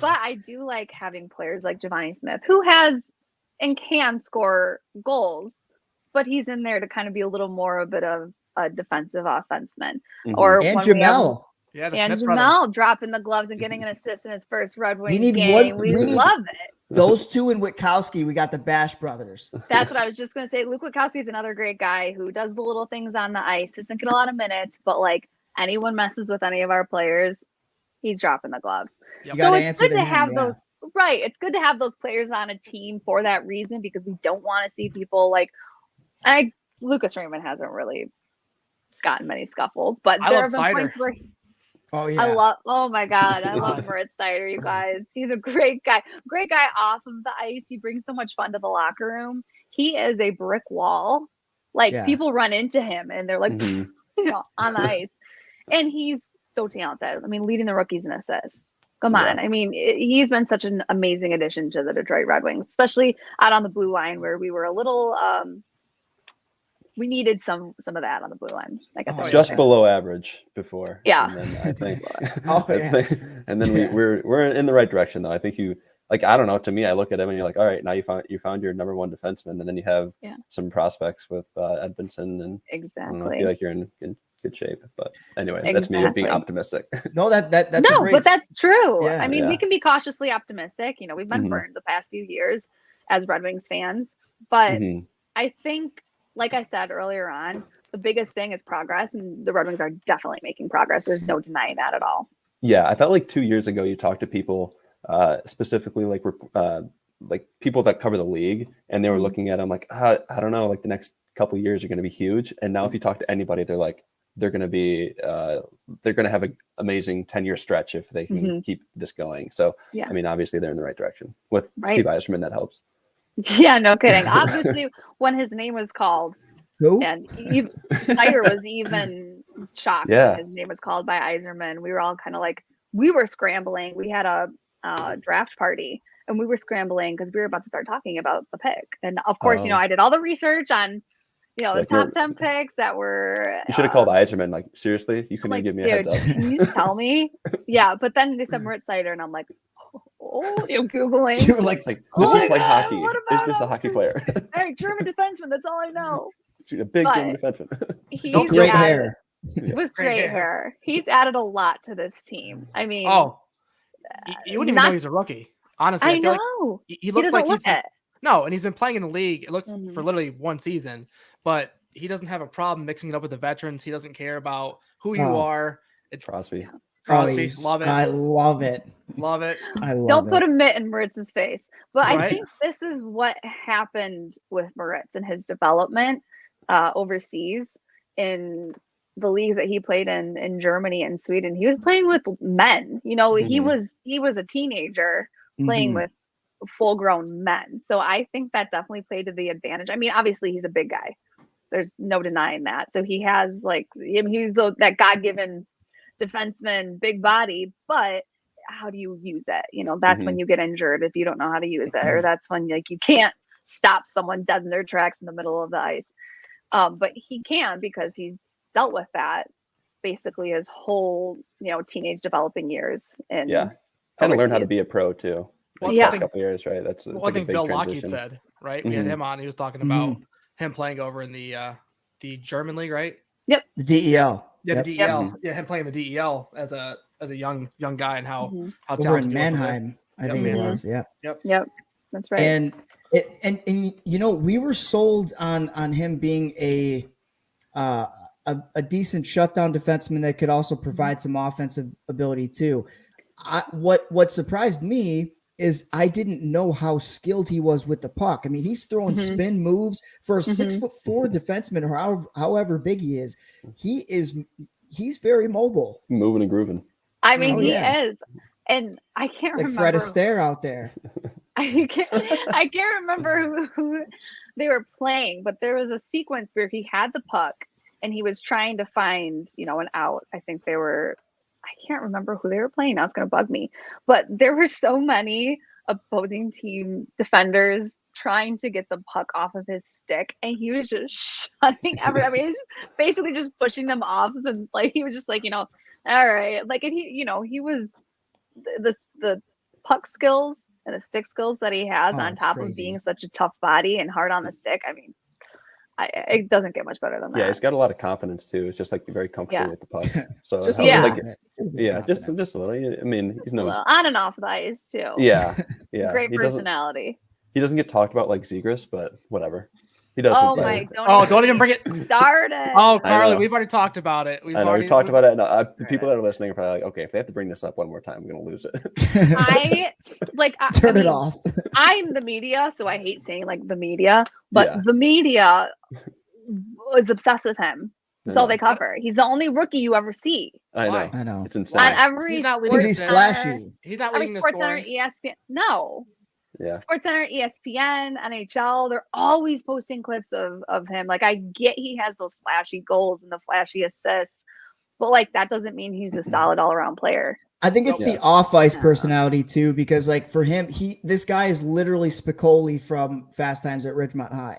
But I do like having players like Giovanni Smith, who has and can score goals, but he's in there to kind of be a little more a bit of a defensive offenseman. Or And when we have- Jamel. yeah, the and Smith Jamel brothers. dropping the gloves and getting an assist in his first Red Wings need game. one- We we need- love it. Those two and Witkowski, we got the Bash brothers. That's what I was just going to say. Luke Witkowski is another great guy who does the little things on the ice. Doesn't get a lot of minutes, but like anyone messes with any of our players, he's dropping the gloves. Yep. You got to it's answer good to to him, have yeah. those. Right. It's good to have those players on a team for that reason, because we don't want to see people like Lucas Raymond hasn't really gotten many scuffles, but I there love have been Sider. points where Oh yeah. oh my God, I love Moritz Sider, you guys. He's a great guy off of the ice. He brings so much fun to the locker room. He is a brick wall. Like people run into him and they're like, on the ice. And he's so talented. I mean, leading the rookies in assists. Come on. I mean, he's been such an amazing addition to the Detroit Red Wings, especially out on the blue line where we were a little we needed some of that on the blue line. Like I said, Just below average before. Yeah. And then I think, and then Yeah. we're in the right direction though. I think you like, I don't know, to me, I look at him and you're like, all right, now you found your number one defenseman, and then you have some prospects with Edvinsson, and I don't know, I feel like you're in good shape. But anyway, that's me being optimistic. No, that's no, a great, but that's true. Yeah, I mean, we can be cautiously optimistic. We've been burned the past few years as Red Wings fans, but I think, like I said earlier on, the biggest thing is progress, and the Red Wings are definitely making progress. There's no denying that at all. Yeah, I felt like 2 years ago you talked to people, specifically like people that cover the league, and they were looking at them like, I don't know, like the next couple of years are going to be huge. And now if you talk to anybody, they're like, they're going to have an amazing 10-year stretch if they can keep this going. So, I mean, obviously they're in the right direction with Steve Yzerman. That helps. Yeah, no kidding. Obviously, when his name was called, and Snyder was even shocked when his name was called by Yzerman. We were all kind of like, we were scrambling. We had a draft party, and we were scrambling because we were about to start talking about the pick. And of course, I did all the research on, the Like top 10 picks that were. You should have called Iserman. Like, seriously, you couldn't like, give me a heads up. Can you just tell me? Yeah, but then they said Moritz Seider, and I'm like, Googling. You were like, Does Oh he my play God, hockey? what Is about this a him? hockey player? All right, German defenseman. That's all I know. He's a big But German defenseman. He's great added- hair. With Great great hair. He's added a lot to this team. I mean, you wouldn't even know he's a rookie. Honestly, I I feel know. like he He looks doesn't like look it. no, and he's been playing in the league. It looks Mhm. for literally one season, but he doesn't have a problem mixing it up with the veterans. He doesn't care about who you Oh. are. Crosby. Crosby, love it, I love it. love it. I love Don't it. put a mitt in Moritz's face. But I Right. think this is what happened with Moritz and his development overseas in the leagues that he played in Germany and Sweden. He was playing with men. He was a teenager playing Mhm. with full-grown men. So I think that definitely played to the advantage. I mean, obviously he's a big guy. There's no denying that. So he has he's that God-given defenseman, big body, but how do you use it? That's when you get injured if you don't know how to use it, or that's when you can't stop someone dead in their tracks in the middle of the ice. But he can, because he's dealt with that basically his whole teenage developing years. And kind of learned how to be a pro too. Well, The yeah. past couple years, right? That's Well, I think big Bill transition. Lockheed said, right? We had him on. He was talking about him playing over in the German league, right? The DEL. Yeah, Yep. the DEL. Yeah, him playing the DEL as a young guy, and how Over talented in he was over there. Mannheim, I think it was. Yeah. Yep, that's right. And we were sold on him being a decent shutdown defenseman that could also provide some offensive ability too. What surprised me is I didn't know how skilled he was with the puck. I mean, he's throwing spin moves for a 6'4" defenseman, or however big he is. He's very mobile. Moving and grooving. I mean, he is, and I can't Like remember. Fred Astaire out there. I can't remember who they were playing, but there was a sequence where he had the puck and he was trying to find, an out. I think I can't remember who they were playing. Now it's going to bug me, but there were so many opposing team defenders trying to get the puck off of his stick, and he was just shutting every. I mean, he was just basically just pushing them off, and he was just all right, and he was the puck skills and the stick skills that he has on top of being such a tough body and hard on the stick. I mean, it doesn't get much better than that. Yeah, he's got a lot of confidence too. It's just very comfortable with the puck. So Just just a little. I mean, he's no on and off the ice too. Yeah. Great personality. He doesn't get talked about like Zegras, but whatever. He does. Don't even bring it started. Oh, Carly, we've already talked about it. We've talked about it. And the people that are listening are probably like, okay, if they have to bring this up one more time, I'm going to lose it. Turn it off. I'm the media, so I hate saying the media, but the media is obsessed with him. That's all they cover. He's the only rookie you ever see. I know. It's insane. On every he's flashy. He's not every leading the Sports Center, scoring. ESPN. No. Yeah. Sports Center, ESPN, NHL, they're always posting clips of him. I get he has those flashy goals and the flashy assists, but that doesn't mean he's a solid all-around player. I think it's the off-ice personality too, because for him, this guy is literally Spicoli from Fast Times at Ridgemont High.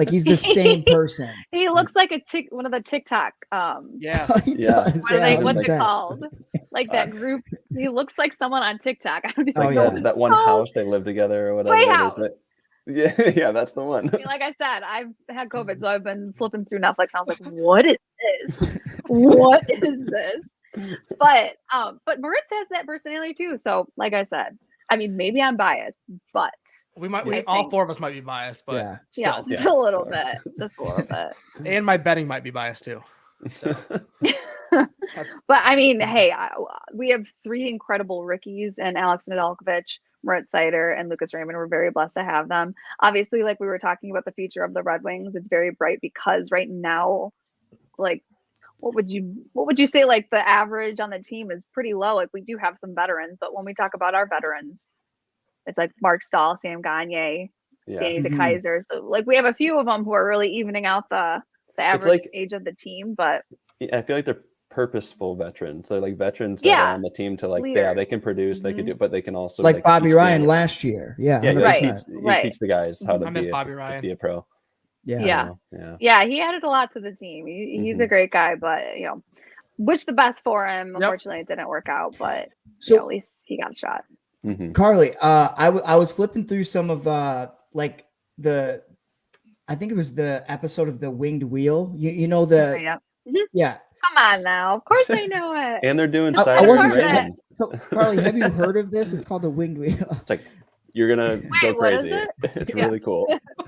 He's the same person. He looks like one of the TikTok. He does. What's it called? That group. He looks like someone on TikTok. I don't even know. That one house they live together or whatever. Sway House. Yeah, that's the one. I mean, like I said, I've had COVID, so I've been flipping through Netflix. And I was like, "What is this? What is this?" But Moritz has that personality too. So, like I said, I mean, maybe I'm biased, but all four of us might be biased, but still, just a little bit, just a little bit. And my betting might be biased too. So. But I mean, hey, we have three incredible rookies, and Alex Nedeljkovic, Moritz Seider, and Lucas Raymond. We're very blessed to have them. Obviously, we were talking about the future of the Red Wings, it's very bright because right now, what would you say the average on the team is pretty low. We do have some veterans, but when we talk about our veterans, it's Mark Stahl, Sam Gagne, Danny DeKaiser. So we have a few of them who are really evening out the average age of the team. But I feel purposeful veterans. So like veterans that are on the team to like, leaders. they can produce, they can do, but they can also like Bobby teach Ryan last year. Yeah, yeah, 100%. he teach the guys how to I miss Bobby Ryan. be a pro. Yeah. He added a lot to the team. He's a great guy, but wish the best for him. Unfortunately, it didn't work out, but at least he got a shot. Carley, I was flipping through some of like I think it was the episode of the Winged Wheel. You know yeah. Come on now, of course I know it. And they're doing I wasn't sure. So, Carley, have you heard of this? It's called the Winged Wheel. It's like you're gonna go crazy. It's really cool.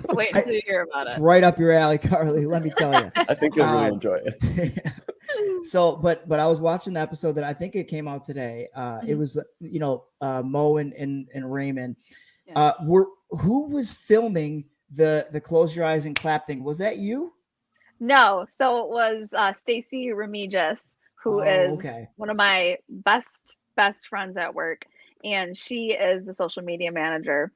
Wait until you hear about it. It's right up your alley, Carley. Let me tell you. I think you'll really enjoy it. So, but I was watching the episode that I think it came out today. It was Mo and Raymond. Who was filming the close your eyes and clap thing? Was that you? No, so it was Stacy Remigis, who is one of my best friends at work, and she is the social media manager.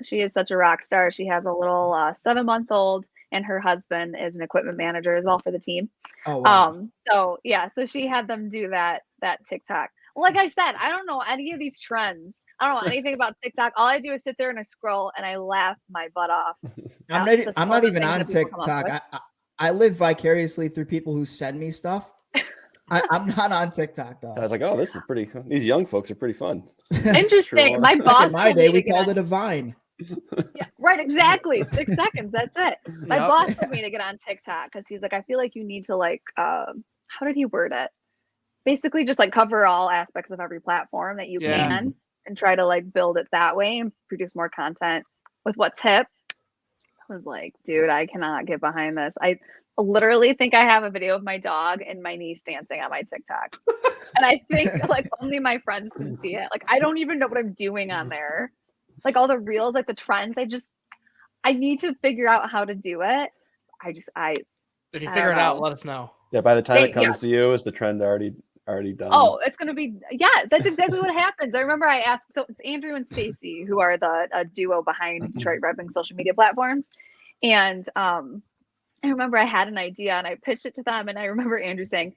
She is such a rock star. She has a little 7-month-old, and her husband is an equipment manager as well for the team. Oh, wow. So she had them do that TikTok. Like I said, I don't know any of these trends. I don't know anything about TikTok. All I do is sit there and I scroll and I laugh my butt off. I'm not even on TikTok. I live vicariously through people who send me stuff. I'm not on TikTok though. I was like, oh, this is pretty. These young folks are pretty fun. Interesting. My boss. In my day, we called it a Vine. Yeah, right. Exactly. 6 seconds. That's it. My boss told me to get on TikTok because he's like, I feel like you need to like, how did he word it? Basically, just like cover all aspects of every platform that you can, and try to like build it that way and produce more content with what's hip. I was like, dude, I cannot get behind this. I literally think I have a video of my dog and my niece dancing on my TikTok. And I think like only my friends can see it. Like, I don't even know what I'm doing on there. Like all the reels, like the trends, I need to figure out how to do it. If you figure it out, let us know. Yeah, by the time it comes to you, is the trend already done? Oh, it's gonna be that's exactly what happens. I remember I asked, so it's Andrew and Stacy who are the duo behind Detroit Red Wing social media platforms, and I remember I had an idea and I pitched it to them, and I remember Andrew saying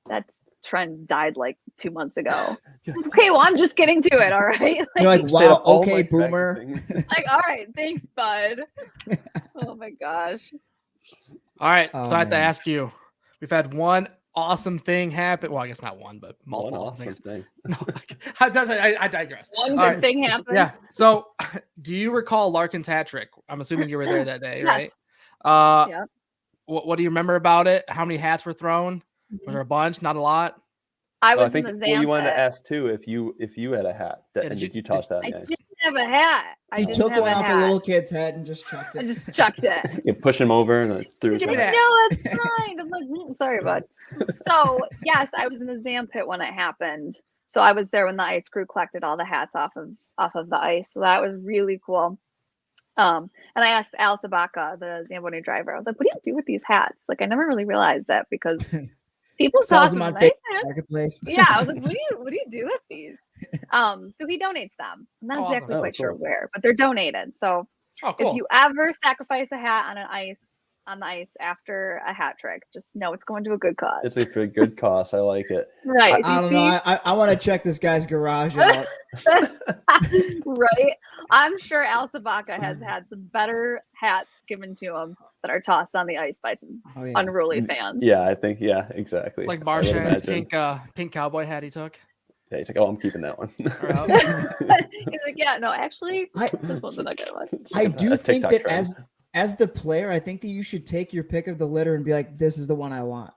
that trend died like 2 months ago. Okay, well, I'm just getting to it. All right. Like, you're like, wow, okay, boomer. Like, all right, thanks, bud. Oh my gosh. All right, so I have to ask you. We've had one awesome thing happen. Well, I guess not one, but multiple awesome things. No, I digress. One good thing happened. Yeah. So, do you recall Larkin's hat trick? I'm assuming you were there that day, right? Yeah. What do you remember about it? How many hats were thrown? Was there a bunch? Not a lot. I think you wanted to ask too if you had a hat. Did you toss that? I didn't have a hat. I took one off a little kid's head and just chucked it. I just chucked it. You push him over and threw it. No, it's fine. I'm like, sorry, bud. So yes, I was in the Zam pit when it happened. So I was there when the ice crew collected all the hats off of the ice. So that was really cool. And I asked Al Sabaka, the Zamboni driver, I was like, what do you do with these hats? Like, I never really realized that because people toss them on Facebook Marketplace. Yeah, I was like, what do you do with these? So he donates them. I'm not exactly quite sure where, but they're donated. So if you ever sacrifice a hat on the ice after a hat trick, just know it's going to a good cause. It's a good cause. I like it. Right. I don't know. I want to check this guy's garage out. Right. I'm sure Al Sabaka has had some better hats given to him that are tossed on the ice by some unruly fans. Yeah, I think, exactly. Like Marshan's pink cowboy hat he took. Yeah, he's like, oh, I'm keeping that one. He's like, yeah, no, actually, this one's not good one. I do think that as the player, I think that you should take your pick of the litter and be like, this is the one I want.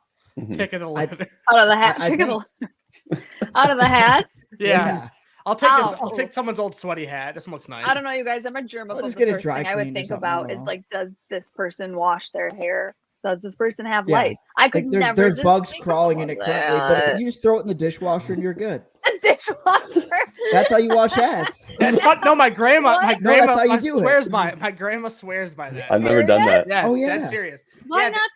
Pick of the litter. Out of the hat. Out of the hat. Yeah. I'll take this. I'll take someone's old sweaty hat. This one looks nice. I don't know, you guys. I'm a germaphobe. Just get it dry thing I would think about is like, does this person wash their hair? Does this person have lice? I could never. There's bugs crawling in it currently, but if you just throw it in the dishwasher and you're good. A dishwasher. That's how you wash hats. That's fun. No, my grandma. that's how you do swears by it. My grandma swears by that. I've never done that. Yes, that's serious. Why not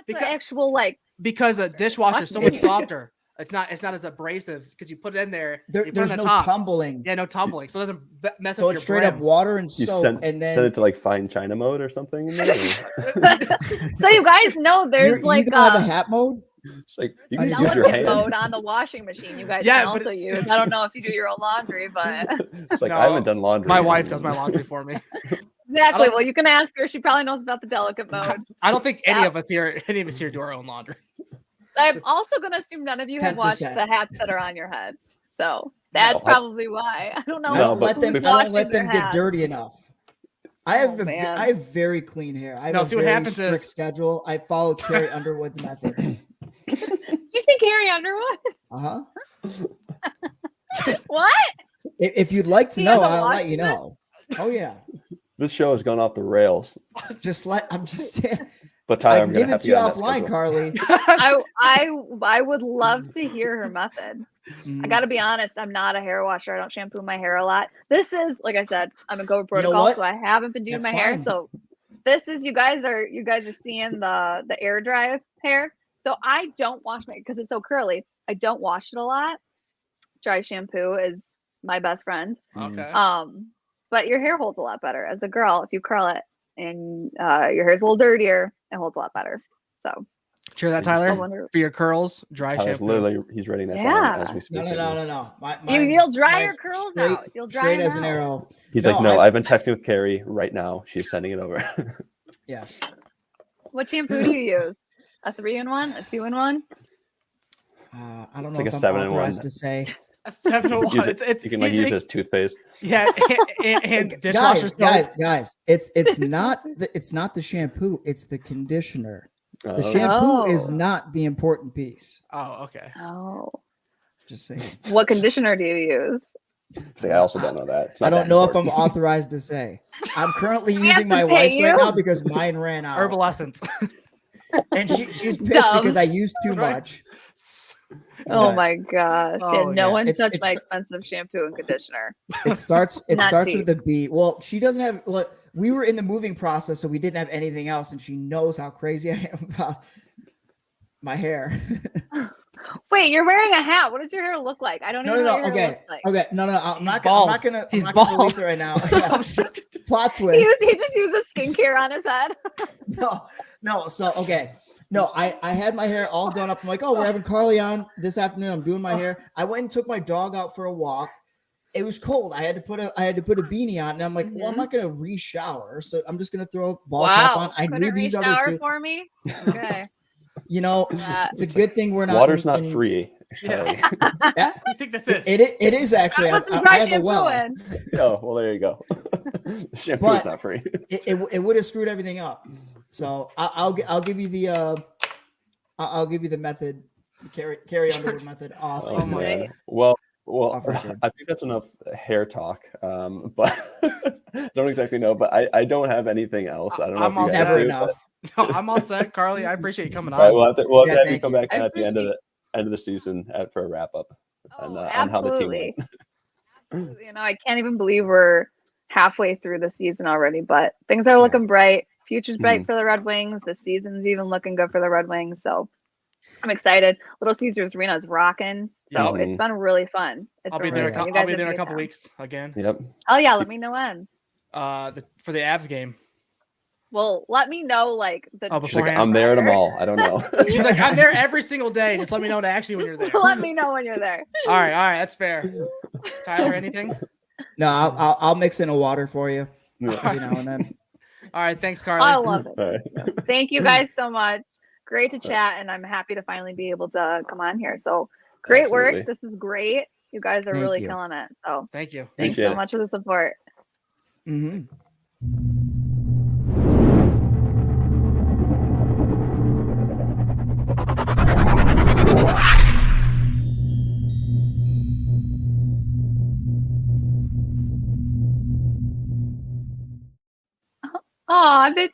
the actual like? Because a dishwasher is so much softer. It's not as abrasive because you put it in there. There's no tumbling. Yeah, no tumbling, so it doesn't mess up. So it's straight up water and soap, and then send it to like fine China mode or something. So you guys know there's you don't have a hat mode. It's like you I can just use your Delicate hand. mode on the washing machine. You guys Yeah, can but also use. I don't know if you do your own laundry, but It's like No, I haven't done laundry. My in- wife does my laundry for me. exactly. Well, you can ask her. She probably knows about the delicate mode. I don't think any Yeah. of us here do our own laundry. I'm also going to assume none of you have watched 10%. the hats that are on your head. So that's No, I- probably why. I don't know. I No, don't but let them. I before- don't let them get dirty enough. I have Oh, man. I have very clean hair. I have No, a see what very happens strict is- schedule. I follow Carrie Underwood's method. You say Carrie Underwood? Uh huh. What? If you'd like to He know, has a I'll let watch you know. Oh yeah. This show has gone off the rails. I'm just saying. But I Tyler, I'm can gonna give have it to to you get on that offline, schedule. Carly. I would love to hear her method. Mhm. I got to be honest. I'm not a hair washer. I don't shampoo my hair a lot. This is, like I said, I'm a COVID You know protocol, what? so I haven't been doing That's my hair. fine. So this is you guys are seeing the air dry hair. So I don't wash my because it's so curly. I don't wash it a lot. Dry shampoo is my best friend. Okay. But your hair holds a lot better as a girl if you curl it, and your hair's a little dirtier. It holds a lot better. So Hear that, I Tyler? wonder- For your curls, dry Tyler's shampoo. literally he's writing that down Yeah. as we speak. No. You'll dry your curls straight, out. You'll dry straight them as an out. arrow. He's No, like, no, I- I've been texting with Carrie right now. She's sending it over. Yeah. What shampoo do you use? A 3-in-1? A 2-in-1? I don't It's know like if a I'm 7-in-1. authorized to say. That's 7-in-1. Use it- you can like use it as toothpaste. Yeah, and dishwasher Guys, it's not the shampoo, it's the conditioner. The Oh, shampoo is Oh. not the important piece. Oh, okay. Oh. Just saying. What conditioner do you use? it's like, I also don't know that. It's I not don't that know if I'm important. authorized to say. I'm currently We have using to my pay wife's you? right now because mine ran out. Herbal essence. And she's pissed Dumb. because I used too Right. much. Oh But my gosh. Oh, Yeah, no yeah. one It's- touched it's- my expensive shampoo and conditioner. It starts Not with a B. Well, she doesn't have we were in the moving process, so we didn't have anything else, and she knows how crazy I am about my hair. Wait, you're wearing a hat. What does your hair look like? I don't No, even know no, what no. your hair Okay. looks like. Okay. No, I'm He's not bald. gonna He's I'm not gonna release bald. it right now. Oh, shit. Plot twist. He just uses skincare on his head. No. So okay. No, I had my hair all done up. I'm like, oh, we're having Carly on this afternoon. I'm doing my hair. I went and took my dog out for a walk. It was cold. I had to put a beanie on, and I'm like, well, I'm not gonna re-shower, so I'm just gonna throw a ball cap on. I knew Couldn't these other re-shower two. for me? Okay. You know, it's a good thing we're not. Water's not free. Yeah. Carrie. What do you think this is? It is actually. I put some I dry have a shampoo well. in. Oh, well, there you go. Shampoo's But- not free. It would have screwed everything up. So I'll give you the I'll give you the method, carry Underwood method off. Oh, Oh my man. God. Well, Off record. I think that's enough hair talk. But I don't exactly know. But I don't have anything else. I don't know. I'm if you all guys Never do, enough. No, I'm all set, Carly. I appreciate you coming All right, on. we'll have to Yeah, have you thank come you. back I at the end of appreciate- the season for a wrap up Oh, on how the team absolutely. went. Absolutely. You know, I can't even believe we're halfway through the season already, but things are looking bright. Future's bright Mhm. for the Red Wings. The season's even looking good for the Red Wings. So I'm excited. Little Caesars Arena is rocking. So Yep. it's been really fun. It's I'll be been there. really fun. You I'll guys be have there in a good couple time. weeks again. Yep. Oh yeah, let me know when. For the Avs game. Well, let me know like the Oh, She's like, beforehand. I'm there at them all. I don't know. She's like, I'm there every single day. Just let me know actually when you're there. Let me know when you're there. All right, that's fair. Tyler, anything? No, I'll mix in a water for you Yeah. every now and then. All right, thanks, Carly. I love it. All right. Thank you guys so much. Great to chat, and I'm happy to finally be able to come on here. So great Absolutely. work. This is great. You guys are Thank really you. killing it. So Thank you. thanks Appreciate so it. much for the support. Mm-hmm. Oh, that's